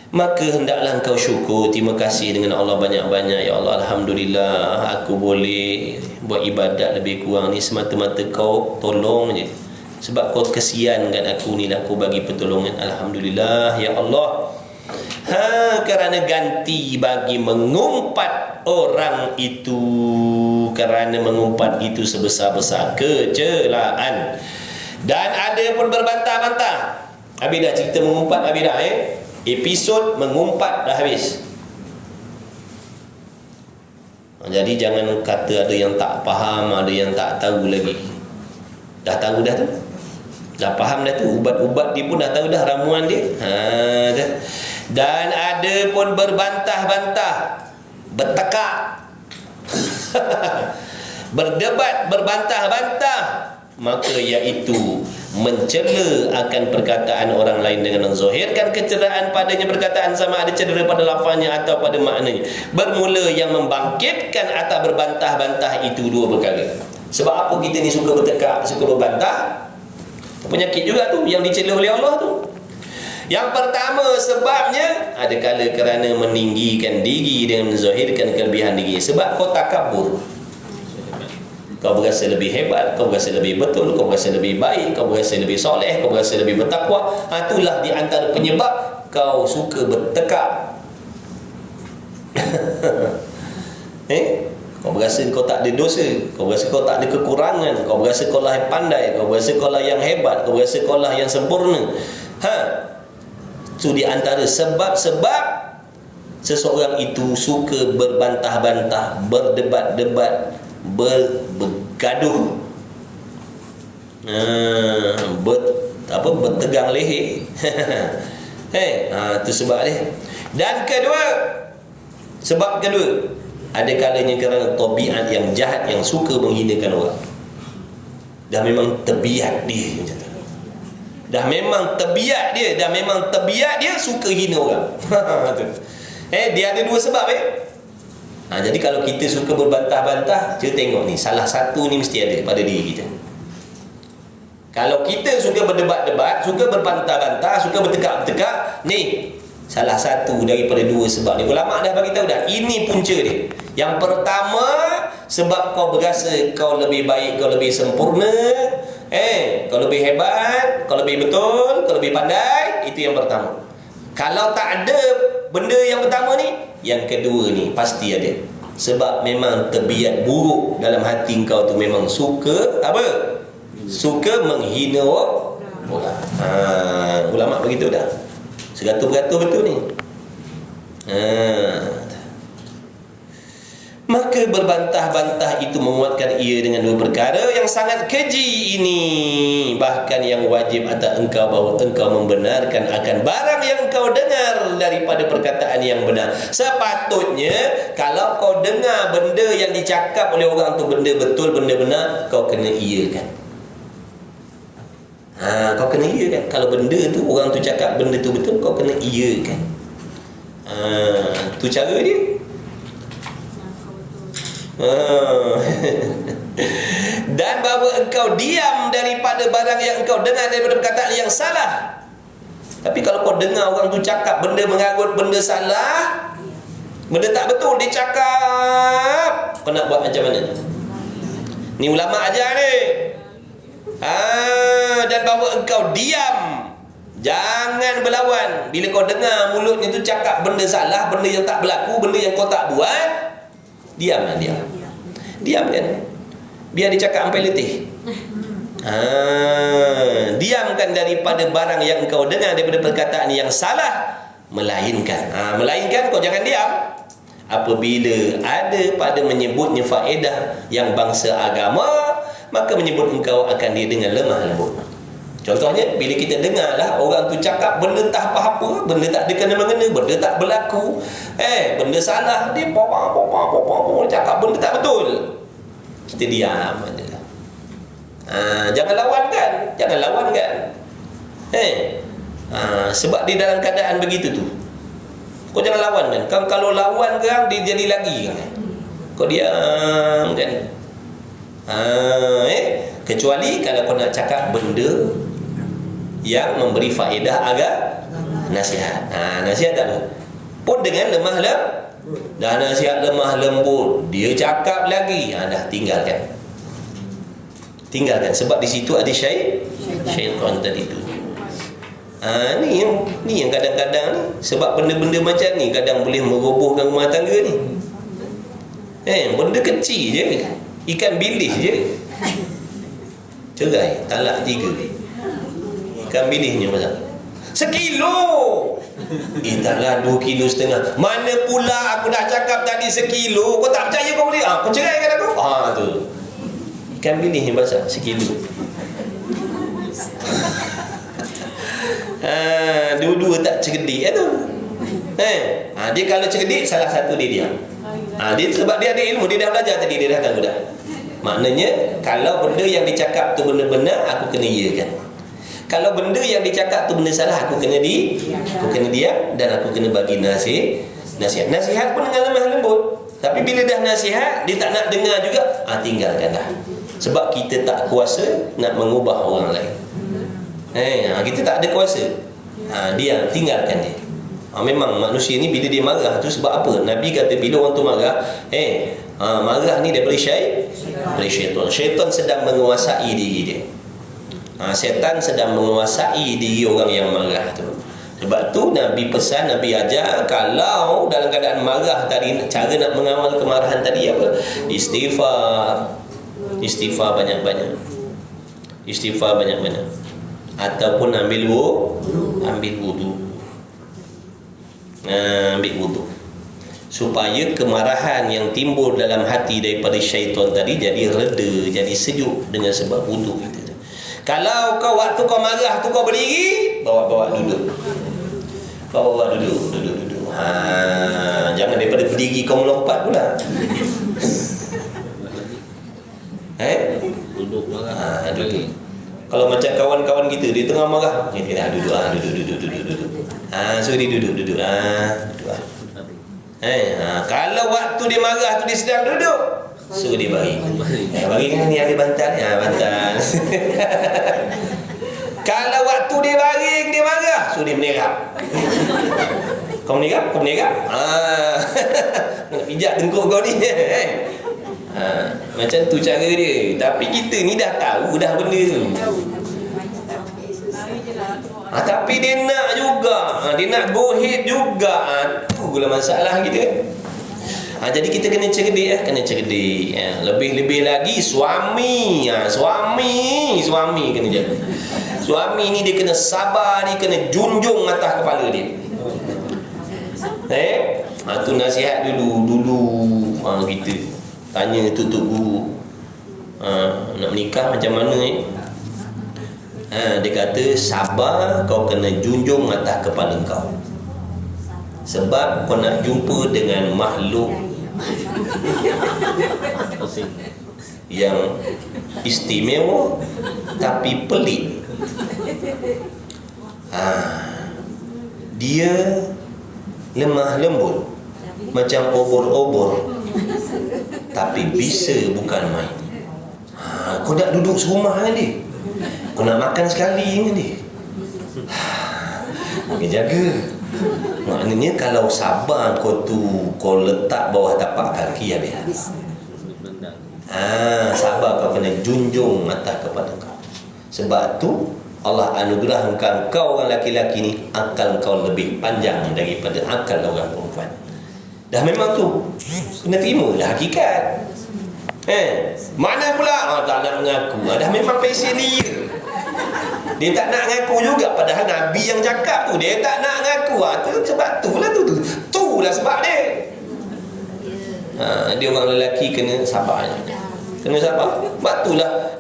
Maka hendaklah engkau syukur, terima kasih dengan Allah banyak-banyak. Ya Allah, Alhamdulillah aku boleh buat ibadat lebih kurang ni semata-mata kau tolong je. Sebab kau kesian kan aku ni lah, kau bagi pertolongan. Alhamdulillah ya Allah. Kerana ganti bagi mengumpat orang itu, kerana mengumpat itu sebesar-besar kecelaan. Dan ada pun berbantah-bantah. Habis dah cerita mengumpat, habis dah episod mengumpat dah habis. Jadi jangan kata ada yang tak faham, ada yang tak tahu lagi. Dah tahu dah tu, dah faham dah tu. Ubat-ubat dia pun dah tahu dah ramuan dia. Dah. Dan ada pun berbantah-bantah, bertekak berdebat, berbantah-bantah, maka iaitu mencela akan perkataan orang lain dengan menzahirkan kecederaan padanya perkataan, sama ada cedera pada lafaznya atau pada maknanya. Bermula yang membangkitkan atau berbantah-bantah itu dua perkara. Sebab apa kita ni suka bertekak, suka berbantah? Penyakit juga tu yang dicela oleh Allah tu. Yang pertama sebabnya adakala kerana meninggikan diri dengan menzahirkan kelebihan diri. Sebab kau takabur, kau berasa lebih hebat, kau berasa lebih betul, kau berasa lebih baik, kau berasa lebih soleh, kau berasa lebih bertakwa. Itulah di antara penyebab kau suka bertekak. Kau berasa kau tak ada dosa, kau berasa kau tak ada kekurangan, kau berasa kau lah yang pandai, kau berasa kau lah yang hebat, kau berasa kau lah yang sempurna. Itu di antara sebab-sebab seseorang itu suka berbantah-bantah, berdebat-debat, bergaduh, bertegang leher. Itu sebab dia. Dan sebab kedua, ada kalanya kerana tabiat yang jahat yang suka menghinakan orang. Dah memang tabiat dia macam tu. Dah memang tabiat dia suka hina orang. Dia ada dua sebab. Jadi kalau kita suka berbantah-bantah, cuba tengok ni, salah satu ni mesti ada pada diri kita. Kalau kita suka berdebat-debat, suka berbantah-bantah, suka bertekak-tekak, ni salah satu daripada dua sebab ni. Ulama dah bagi tahu dah, ini punca dia. Yang pertama, sebab kau berasa kau lebih baik, kau lebih sempurna, kau lebih hebat, kau lebih betul, kau lebih pandai. Itu yang pertama. Kalau tak ada benda yang pertama ni, yang kedua ni pasti ada. Sebab memang tabiat buruk dalam hati engkau tu memang suka apa? Suka menghina orang. Ulama begitu dah. Seratus-beratus betul ni. Maka berbantah-bantah itu menguatkan ia dengan dua perkara yang sangat keji ini. Bahkan yang wajib atas engkau bahawa engkau membenarkan akan barang yang engkau dengar daripada perkataan yang benar. Sepatutnya kalau kau dengar benda yang dicakap oleh orang tu benda betul, benda benar, kau kena iakan. Kau kena iakan. Kalau benda tu orang tu cakap benda tu betul, kau kena iakan. Tu cara dia. Dan bahawa engkau diam daripada barang yang engkau dengar daripada perkataan yang salah. Tapi kalau kau dengar orang tu cakap benda mengarut, benda salah, benda tak betul dia cakap, kau nak buat macam mana? Ni ulama ajar ni. Dan bahawa engkau diam, jangan berlawan. Bila kau dengar mulutnya tu cakap benda salah, benda yang tak berlaku, benda yang kau tak buat, diamlah dia. Diam kan. Biar dia cakap sampai letih. Diamkan daripada barang yang engkau dengar daripada perkataan yang salah. Melainkan kau jangan diam apabila ada pada menyebutnya faedah yang bangsa agama, maka menyebut engkau akan dia dengan lemah lembut. Contohnya, bila kita dengarlah orang tu cakap benda tak apa-apa, benda tak ada kena-mengena, benda tak berlaku, benda salah, dia cakap benda tak betul, kita diam aja. Jangan lawan kan. Sebab di dalam keadaan begitu tu, kau jangan lawan kan. Kalau lawan kan, dia jadi lagi kan. Kau diam kan. Kecuali kalau kau nak cakap benda yang memberi faedah agak nasihat. Nasihat tak apa pun dengan lemah lembut. Dah nasihat lemah lembut, dia cakap lagi, dah tinggalkan. Sebab di situ ada syaitan tadi tu. Ni yang kadang-kadang ni, sebab benda-benda macam ni kadang boleh merobohkan rumah tangga ni. Benda kecil je, ikan bilis je, cerai, talak 3. Ikan bilisnya pasal 1 kilo. Taklah 2,5 kilo. Mana pula aku dah cakap tadi 1 kilo. Kau tak percaya kau boleh? Kau ceraikan aku. Tu ikan bilisnya pasal 1 kilo. Dua-dua tak cerdik tu. Dia kalau cerdik, salah satu dia diam. Dia sebab dia ada ilmu, dia dah belajar tadi, dia dah tahu dah. Maknanya kalau benda yang dicakap tu benda benar, aku kena iakan. Kalau benda yang dicakap tu benda salah, aku kena diam dan aku kena bagi nasihat. Nasihat pun dengan lemah lembut. Tapi bila dah nasihat, dia tak nak dengar juga, tinggalkan dah. Sebab kita tak kuasa nak mengubah orang lain. Kita tak ada kuasa. Dia tinggalkan dia. Memang manusia ni bila dia marah tu sebab apa? Nabi kata bila orang tu marah, marah ni daripada syaitan. Syaitan sedang menguasai diri dia. Syaitan sedang menguasai diri orang yang marah tu. Sebab tu Nabi pesan, Nabi ajar, kalau dalam keadaan marah tadi, cara nak mengawal kemarahan tadi apa? Istighfar banyak-banyak. Ataupun ambil wudu. Ambil wudu supaya kemarahan yang timbul dalam hati daripada syaitan tadi jadi reda, jadi sejuk dengan sebab wudu itu. Kalau kau waktu kau marah tu kau berdiri, bawa duduk. Duduk. Jangan daripada berdiri kau melompat pula. Duduk marah. Duduk. Kalau macam kawan-kawan kita, dia tengah marah, kita duduk. So dia duduk. Duduk. Kalau waktu dia marah tu dia sedang duduk, so dia bagi kan, ni ada bantal. Bantal. Kalau waktu dia baring, dia marah, so dia menerap. Kau menerap? Nak pijak tengkuk kau ni. Macam tu cara dia. Tapi kita ni dah tahu dah benda tu. Tapi dia nak juga, dia nak go ahead juga. Tu lah masalah kita. Jadi kita kena cerdik, kena cerdik. Lebih-lebih lagi suami, suami kena jaga. Suami ni dia kena sabar, dia kena junjung atas kepala dia. Tu nasihat dulu kita tanya tutup guru. Nak menikah macam mana dia kata sabar, kau kena junjung atas kepala kau. Sebab kau nak jumpa dengan makhluk yang istimewa tapi pelik. Dia lemah lembut macam obor-obor, tapi bisa bukan main. Kau nak duduk serumah dengan dia, kau nak makan sekali dengan dia, kena jaga. Maknanya kalau sabar kau letak bawah tapak kaki habis. Sabar kau kena junjung atas kepada kau. Sebab tu Allah anugerahkan kau orang laki-laki ni akal kau lebih panjang daripada akal orang perempuan. Dah memang tu kena terima dah hakikat. Mana pula tak nak mengaku. Dah memang passion dia. Dia tak nak ngaku juga, padahal Nabi yang cakap tu dia tak nak ngaku. Sebab itulah sebab dia. Dia orang lelaki kena sabar. Kena sabar. Sebab itulah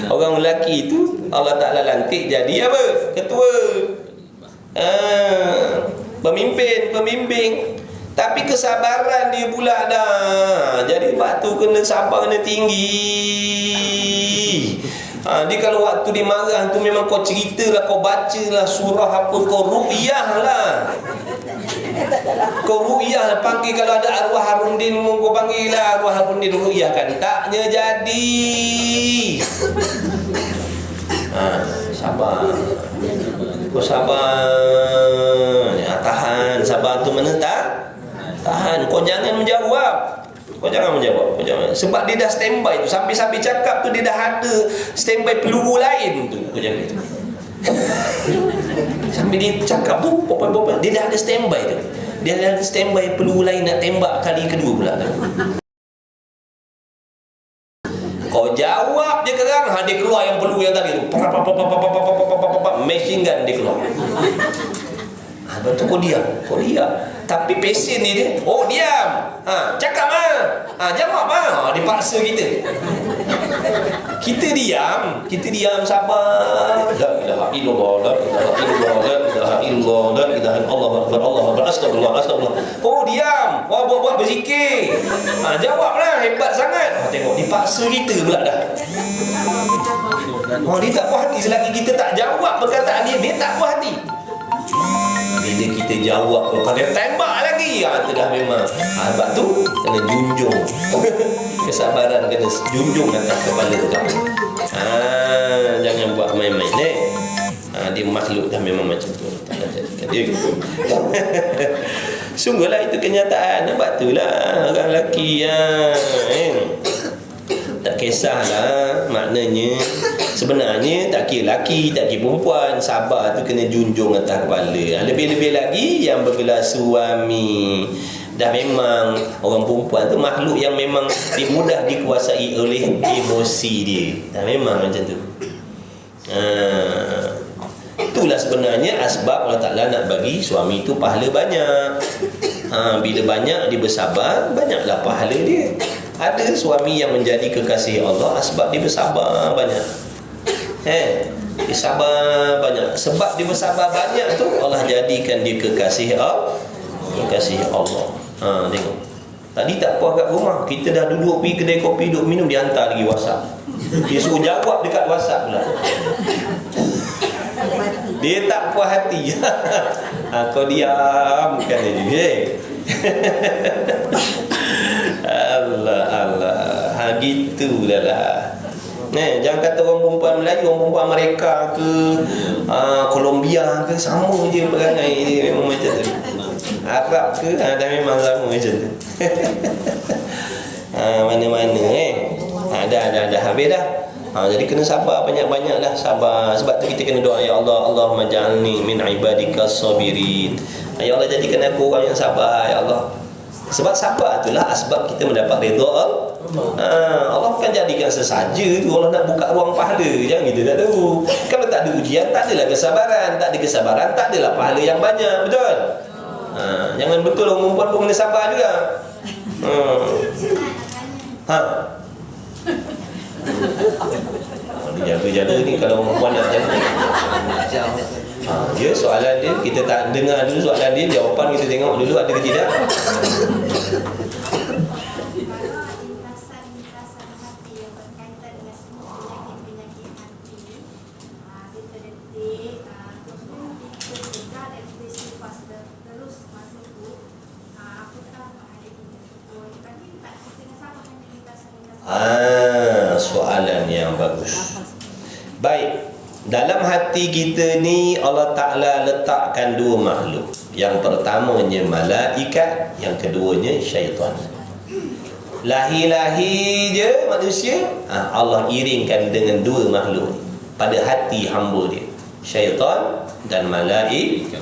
orang lelaki tu Allah Ta'ala lantik jadi apa? Ketua, pemimpin. Tapi kesabaran dia pula dah. Jadi sebab tu kena sabar, kena tinggi. Dia kalau waktu dia marah tu memang kau ceritalah, kau bacalah surah apa, kau ru'yah lah. Kau ru'yah lah, panggil kalau ada arwah Harundin, kau panggil lah arwah Harundin ru'yah kan. Taknya jadi. Sabar. Kau sabar. Tahan. Sabar tu mana tak? Tahan. Kau jangan menjawab. Sebab dia dah standby tu. Sampai-sampai cakap tu dia dah ada standby peluru lain tu. Kau jangan tu. Sampai dia cakap tu, dia dah ada standby tu. Dia dah ada standby peluru lain nak tembak kali kedua pula tu. Kau jawab je kerang, dia keluar yang peluru yang tadi tu. Machine gun dia keluar. Lepas tu kau diam. Tapi pesen ni dia, diam. Cakap jawab dipaksa kita. Kita diam sabar. La ilaha illallah, la ilaha illallah, Allahu akbar, astagfirullah. Diam. Buat berzikir. Jawablah, hebat sangat. Tengok dipaksa kita pula dah. Dia tak puas hati selagi kita tak jawab perkataan dia tak puas hati. Bila kita jawab pada tembak lagi, itu dah memang. Sebab tu kena junjung. Kesabaran kena junjung atas kepala kau. Jangan buat main-main. Dia makhluk dah memang macam tu. Dia gitu. Sungguhlah itu kenyataan. Sebab itulah orang lelaki tak kisahlah. Maknanya sebenarnya tak kira laki, tak kira perempuan, sabar tu kena junjung atas kepala. Lebih-lebih lagi yang bergelar suami. Dah memang orang perempuan tu makhluk yang memang mudah dikuasai oleh emosi dia. Dah memang macam tu. Itulah sebenarnya asbab Allah Ta'ala nak bagi suami tu pahala banyak. Bila banyak dia bersabar, banyaklah pahala dia. Ada suami yang menjadi kekasih Allah asbab dia bersabar banyak. Dia sabar banyak. Sebab dia bersabar banyak tu Allah jadikan dia kekasih Allah. Kekasih Allah. Tengok. Tadi tak puas kat rumah, kita dah duduk pergi kedai kopi, duduk minum, dia hantar lagi WhatsApp. Dia suruh jawab dekat WhatsApp pula. Dia tak puas hati. Kau diam kan dia. Allah. Gitulah lah. Jangan kata orang perempuan Melayu, orang perempuan Amerika ke Kolombia ke, sama je perangai dia memang macam tu. Arab ke dah memang sama macam tu. Mana-mana dah habis dah. Jadi kena sabar banyak-banyak lah. Sabar. Sebab tu kita kena doa, ya Allah, Allahumma ja'alni min ibadikas sabirin. Ya Allah, jadikan aku orang yang sabar, ya Allah. Sebab sabar itulah asbab kita mendapat redha Allah. Bukan jadikan sesaja tu Allah nak buka ruang pahala. Jangan kita tak tahu. Kalau tak ada ujian, tak adalah kesabaran. Tak ada kesabaran, tak adalah pahala yang banyak. Betul? Jangan betul orang perempuan pun kena sabar juga. Dia jaga-jaga ni kalau orang perempuan nak jaga. Dia soalan dia, kita tak dengar dulu soalan dia, jawapan kita tengok dulu ada ke tidak. Soalan yang bagus. Baik, dalam hati kita ni Allah Ta'ala letakkan dua makhluk. Yang pertamanya malaikat, yang keduanya syaitan. Lahir-lahir je manusia, Allah iringkan dengan dua makhluk pada hati hamba dia, syaitan dan malaikat.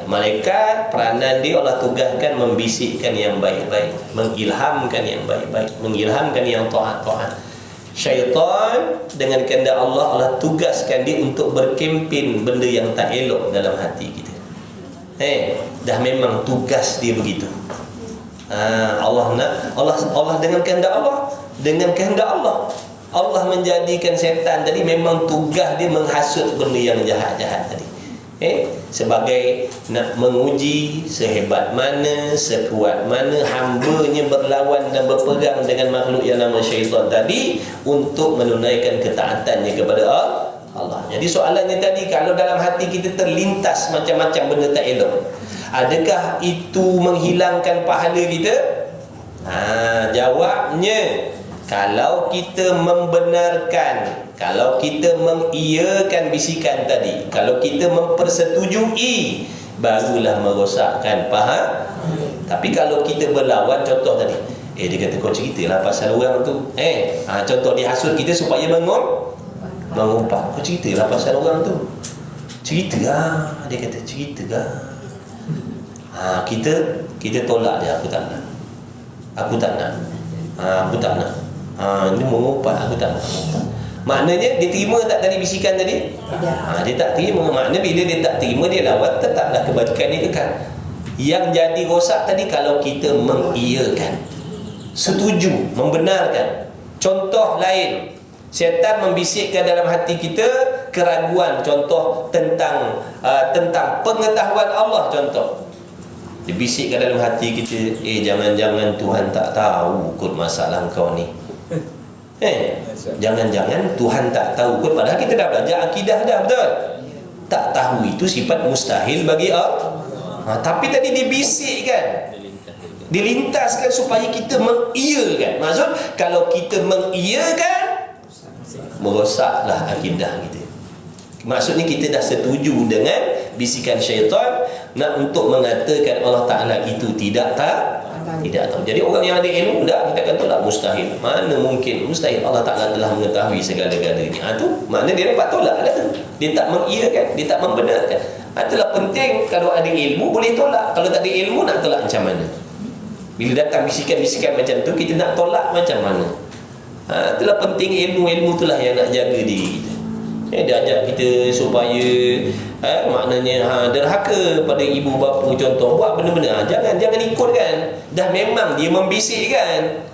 Malaikat peranan dia Allah tugaskan membisikkan yang baik-baik, mengilhamkan yang baik-baik, mengilhamkan yang taat-taat. Syaitan dengan kehendak Allah tugaskan dia untuk berkempen benda yang tak elok dalam hati kita. Dah memang tugas dia begitu. Allah dengan kehendak Allah, Allah menjadikan syaitan tadi memang tugas dia menghasut benda yang jahat-jahat tadi. Sebagai nak menguji sehebat mana, sekuat mana hambanya berlawan dan berpegang dengan makhluk yang nama syaitan tadi untuk menunaikan ketaatannya kepada Allah. Jadi soalannya tadi, kalau dalam hati kita terlintas macam-macam benda tak elok, adakah itu menghilangkan pahala kita? Jawabnya, kalau kita membenarkan, kalau kita mengiyakan bisikan tadi, kalau kita mempersetujui, barulah merosakkan pahala. Tapi kalau kita berlawan, contoh tadi, dia kata kau ceritalah pasal orang tu. Contoh dia hasut kita supaya mengumpat. Kau ceritalah pasal orang tu. Cerita dia kata cerita kita tolak dia. Aku tak nak. Ini mengumpat, aku tak nak. Maknanya dia terima tak tadi bisikan tadi? Dia tak terima. Maknanya bila dia tak terima, dia lawan, tetaplah kebajikan dia kekal. Yang jadi rosak tadi kalau kita mengiyakan, setuju, membenarkan. Contoh lain, syaitan membisikkan dalam hati kita keraguan, contoh tentang pengetahuan Allah. Contoh, dia bisikkan dalam hati kita, jangan-jangan Tuhan tak tahu kot masalah kau ni. Jangan-jangan Tuhan tak tahu kot. Padahal kita dah belajar akidah dah, betul? Tak tahu itu sifat mustahil bagi Allah. Tapi tadi dibisikkan, dilintaskan supaya kita mengiyakan. Maksud, kalau kita mengiyakan, merosaklah akidah kita. Maksudnya kita dah setuju dengan bisikan syaitan nak untuk mengatakan Allah Ta'ala itu tidak tahu. Jadi orang yang ada ilmu, kita akan tolak mustahil. Mana mungkin mustahil, Allah Ta'ala telah mengetahui segala-galanya. Itu makna dia dapat tolak lah tu. Dia tak mengiyakan, dia tak membenarkan. Itulah penting, kalau ada ilmu boleh tolak. Kalau tak ada ilmu, nak tolak macam mana? Bila datang bisikan-bisikan macam tu, kita nak tolak macam mana? Itulah penting, ilmu-ilmu itulah yang nak jaga diri kita. Dia ajak kita supaya maknanya derhaka pada ibu bapa, contoh, buat benda-benda, jangan ikutkan. Dah memang dia membisikkan.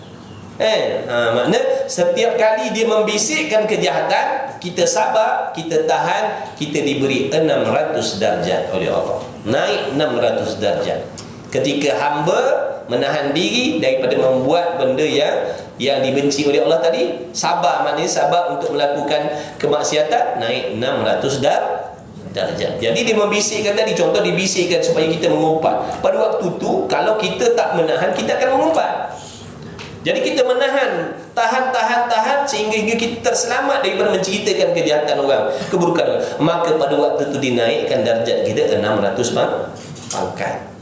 Makna setiap kali dia membisikkan kejahatan, kita sabar, kita tahan, kita diberi 600 darjat oleh Allah. Naik 600 darjat. Ketika hamba menahan diri daripada membuat benda yang dibenci oleh Allah tadi, sabar, maknanya sabar untuk melakukan kemaksiatan, naik 600 darjat. Jadi dia membisikkan tadi, contoh dibisikkan supaya kita mengumpat. Pada waktu tu, kalau kita tak menahan, kita akan mengumpat. Jadi kita menahan, tahan sehingga kita terselamat daripada menceritakan kejahatan orang, keburukan orang. Maka pada waktu tu dinaikkan darjat kita 600 pangkat.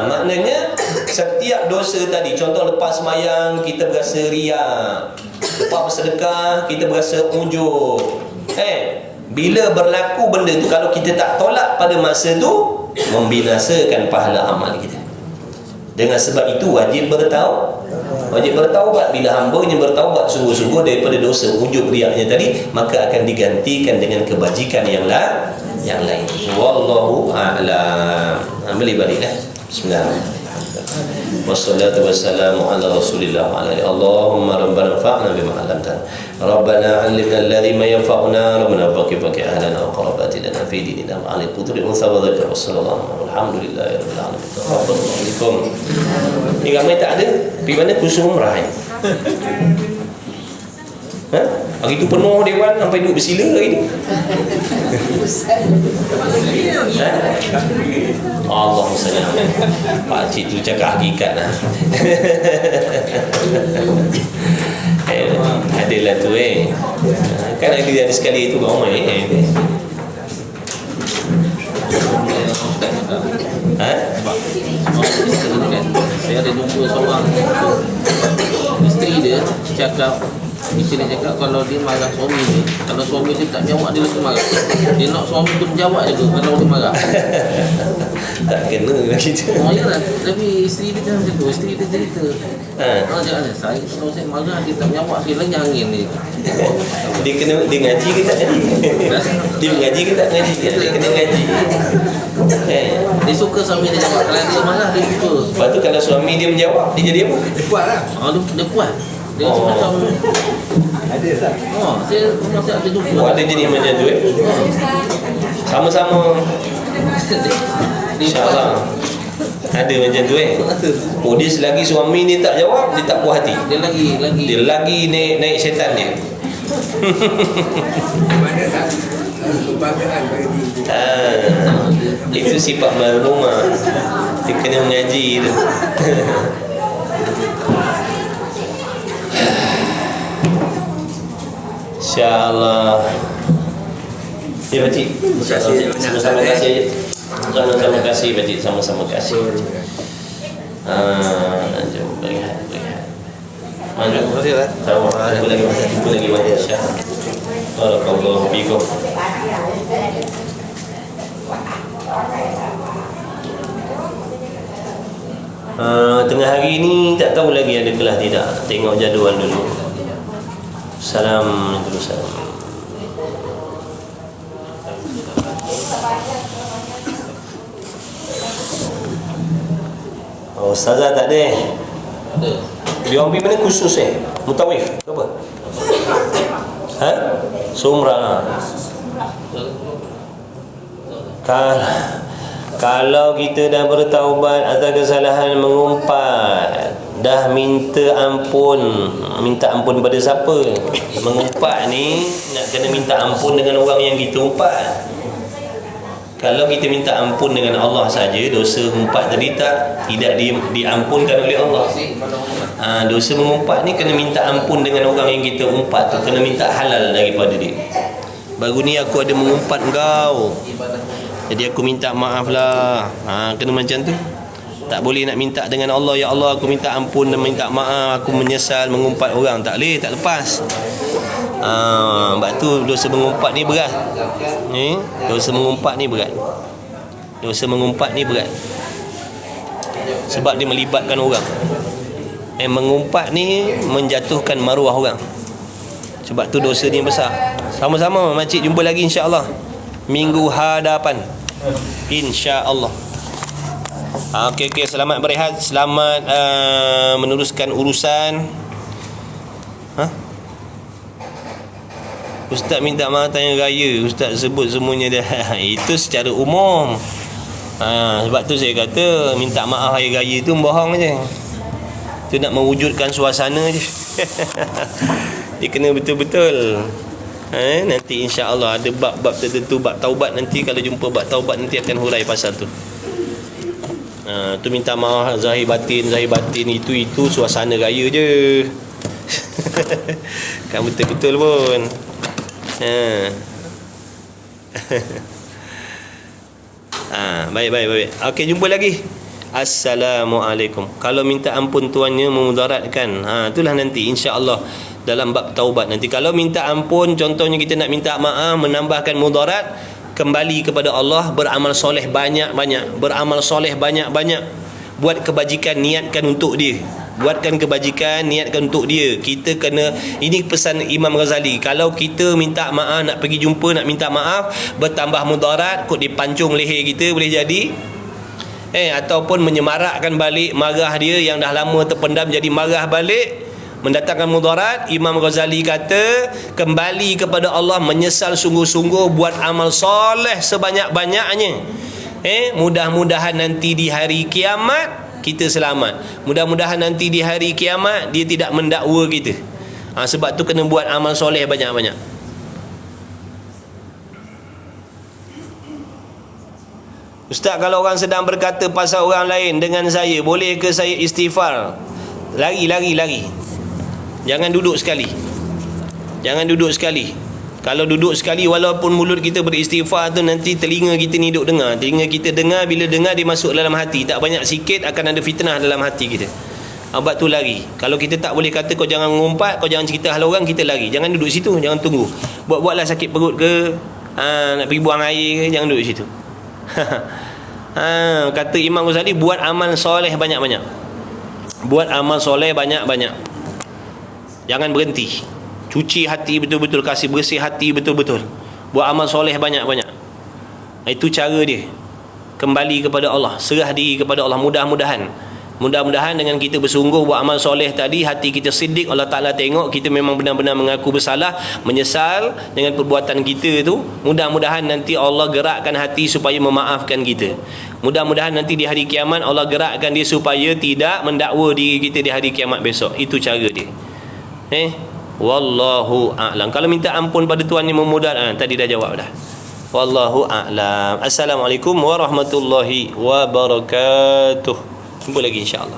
Maknanya setiap dosa tadi, contoh lepas sembahyang kita berasa riak, Lepas bersedekah kita berasa ujub. Bila berlaku benda tu, kalau kita tak tolak pada masa tu, membinasakan pahala amal kita. Dengan sebab itu wajib bertaubat. Bila hamba-Nya bertaubat sungguh-sungguh daripada dosa ujub riaknya tadi, maka akan digantikan dengan kebajikan yang lain. Wallahu a'lam. Boleh baliklah. Bismillahirrahmanirrahim. Wassalatu wassalamu ala rasulillah wa ala alihi. Allahumma rabbana fa'na bima 'allamtana. Rabbana 'allimna alladhi ma yanfa'una. Rabbana faqih ahlana wa qarabatina fi dinina wa 'ala qudri unsa wa dzakar. Wassallallahu alhamdulillahi rabbil alamin. Assalamualaikum. Ni ramai tak ada. Pergi mana kursus umrah ni? Hari tu penuh dewan sampai duduk bersila hari tu. Allahumma salli ala Pak Cik tu cakap hakikat lah. Adalah tu kan ada sekali tu ramai saya ada jumpa seorang isteri dia cakap, isteri dia cakap kalau dia marah suami dia, kalau suami dia tak jawab dia lagi marah. Dia nak suami tu menjawab je kalau dia marah. Tak kena lah kita. Yalah, tapi isteri dia macam tu, isteri dia cerita. Jangan saya kalau saya marah dia tak menjawab, saya lagi angin ni. Dia ngaji ke tak ngaji? Dia mengaji ke tak ngaji? Dia kena ngaji. Dia suka suami dia jawab. Kalau dia marah dia suka. Lepas tu kalau suami dia menjawab, dia jadi apa? Dia puas lah. Dia puas. Dia macam Ada tak? saya masih ada jumpa. Ada jenis macam tu Sama-sama InsyaAllah ada macam tu dia selagi suami ni tak jawab, dia tak puas hati. Dia lagi naik syaitan dia. Mana tak? Kebanggaan bagi Itu sifat marhumah. Dia kena mengaji tu. InsyaAllah. Ya pakcik, sama-sama kasih. Sama-sama kasih pakcik, sama-sama kasih. Jom lihat. Jom Jumpa lagi wajah Syah. Barakallahu fikum. Tengah hari ni tak tahu lagi ada kelas tidak. Tengok jadual dulu. Assalamualaikum. Ustazah tak ada. Dia orang pergi mana khusus Mutawif ke apa? Sumrah. Kalau kita dah bertaubat atas kesalahan mengumpat, dah minta ampun pada siapa? Mengumpat ni nak kena minta ampun dengan orang yang kita umpat. Kalau kita minta ampun dengan Allah saja, dosa mengumpat tadi tidak diampunkan oleh Allah. Dosa mengumpat ni kena minta ampun dengan orang yang kita umpat tu, kena minta halal daripada dia. Baru ni aku ada mengumpat kau, jadi aku minta maaf lah. Kena macam tu. Tak boleh nak minta dengan Allah, ya Allah aku minta ampun dan minta maaf, aku menyesal mengumpat orang. Tak boleh, tak lepas. Sebab tu dosa mengumpat ni berat. Dosa mengumpat ni berat. Sebab dia melibatkan orang. Mengumpat ni menjatuhkan maruah orang. Sebab tu dosa ni besar. Sama-sama makcik jumpa lagi insya-Allah minggu hadapan. Insya-Allah. Okey, selamat berehat, selamat meneruskan urusan. Ustaz minta maaf tanya raya, Ustaz sebut semuanya dah. Itu secara umum. Sebab tu saya kata minta maaf hari raya tu bohong je. Tu nak mewujudkan suasana je. Dia kena betul-betul. Nanti insya-Allah ada bab-bab tertentu, bab taubat nanti. Kalau jumpa bab taubat nanti akan hurai pasal tu. Tu minta maaf zahir batin itu suasana raya je. Kan betul-betul pun. Baik. Okey, jumpa lagi. Assalamualaikum. Kalau minta ampun tuannya memudaratkan, itulah nanti insya-Allah dalam bab taubat. Nanti kalau minta ampun, contohnya kita nak minta maaf, menambahkan mudarat, kembali kepada Allah, beramal soleh banyak-banyak, beramal soleh banyak-banyak, buat kebajikan, niatkan untuk dia, buatkan kebajikan, niatkan untuk dia. Kita kena, ini pesan Imam Ghazali, kalau kita minta maaf, nak pergi jumpa, nak minta maaf, bertambah mudarat, kot dipancung leher kita, boleh jadi ataupun menyemarakkan balik marah dia yang dah lama terpendam, jadi marah balik, mendatangkan mudarat. Imam Ghazali kata, kembali kepada Allah, menyesal sungguh-sungguh, buat amal soleh sebanyak-banyaknya. Mudah-mudahan nanti di hari kiamat kita selamat. Mudah-mudahan nanti di hari kiamat dia tidak mendakwa kita. Sebab tu kena buat amal soleh banyak-banyak. Ustaz, kalau orang sedang berkata pasal orang lain dengan saya, boleh ke saya istighfar? Lari. Jangan duduk sekali. Kalau duduk sekali, walaupun mulut kita beristighfar tu, nanti telinga kita ni duk dengar. Telinga kita dengar, bila dengar dia masuk dalam hati. Tak banyak sikit akan ada fitnah dalam hati kita. Sebab tu lari. Kalau kita tak boleh kata kau jangan ngumpat, kau jangan cerita hal orang, kita lari. Jangan duduk situ, jangan tunggu. Buat-buatlah sakit perut ke, nak pergi buang air ke, jangan duduk situ. Kata Imam Ghazali, buat amal soleh banyak-banyak. Buat amal soleh banyak-banyak. Jangan berhenti. Cuci hati betul-betul, kasih bersih hati betul-betul. Buat amal soleh banyak-banyak. Itu cara dia. Kembali kepada Allah, serah diri kepada Allah. Mudah-mudahan dengan kita bersungguh buat amal soleh tadi, hati kita siddiq, Allah Ta'ala tengok kita memang benar-benar mengaku bersalah, menyesal dengan perbuatan kita tu. Mudah-mudahan nanti Allah gerakkan hati supaya memaafkan kita. Mudah-mudahan nanti di hari kiamat Allah gerakkan dia supaya tidak mendakwa diri kita di hari kiamat besok. Itu cara dia. Wallahu a'lam. Kalau minta ampun pada Tuhan yang memudaratkan, tadi dah jawab dah. Wallahu a'lam. Assalamualaikum warahmatullahi wabarakatuh. Jumpa lagi insya-Allah.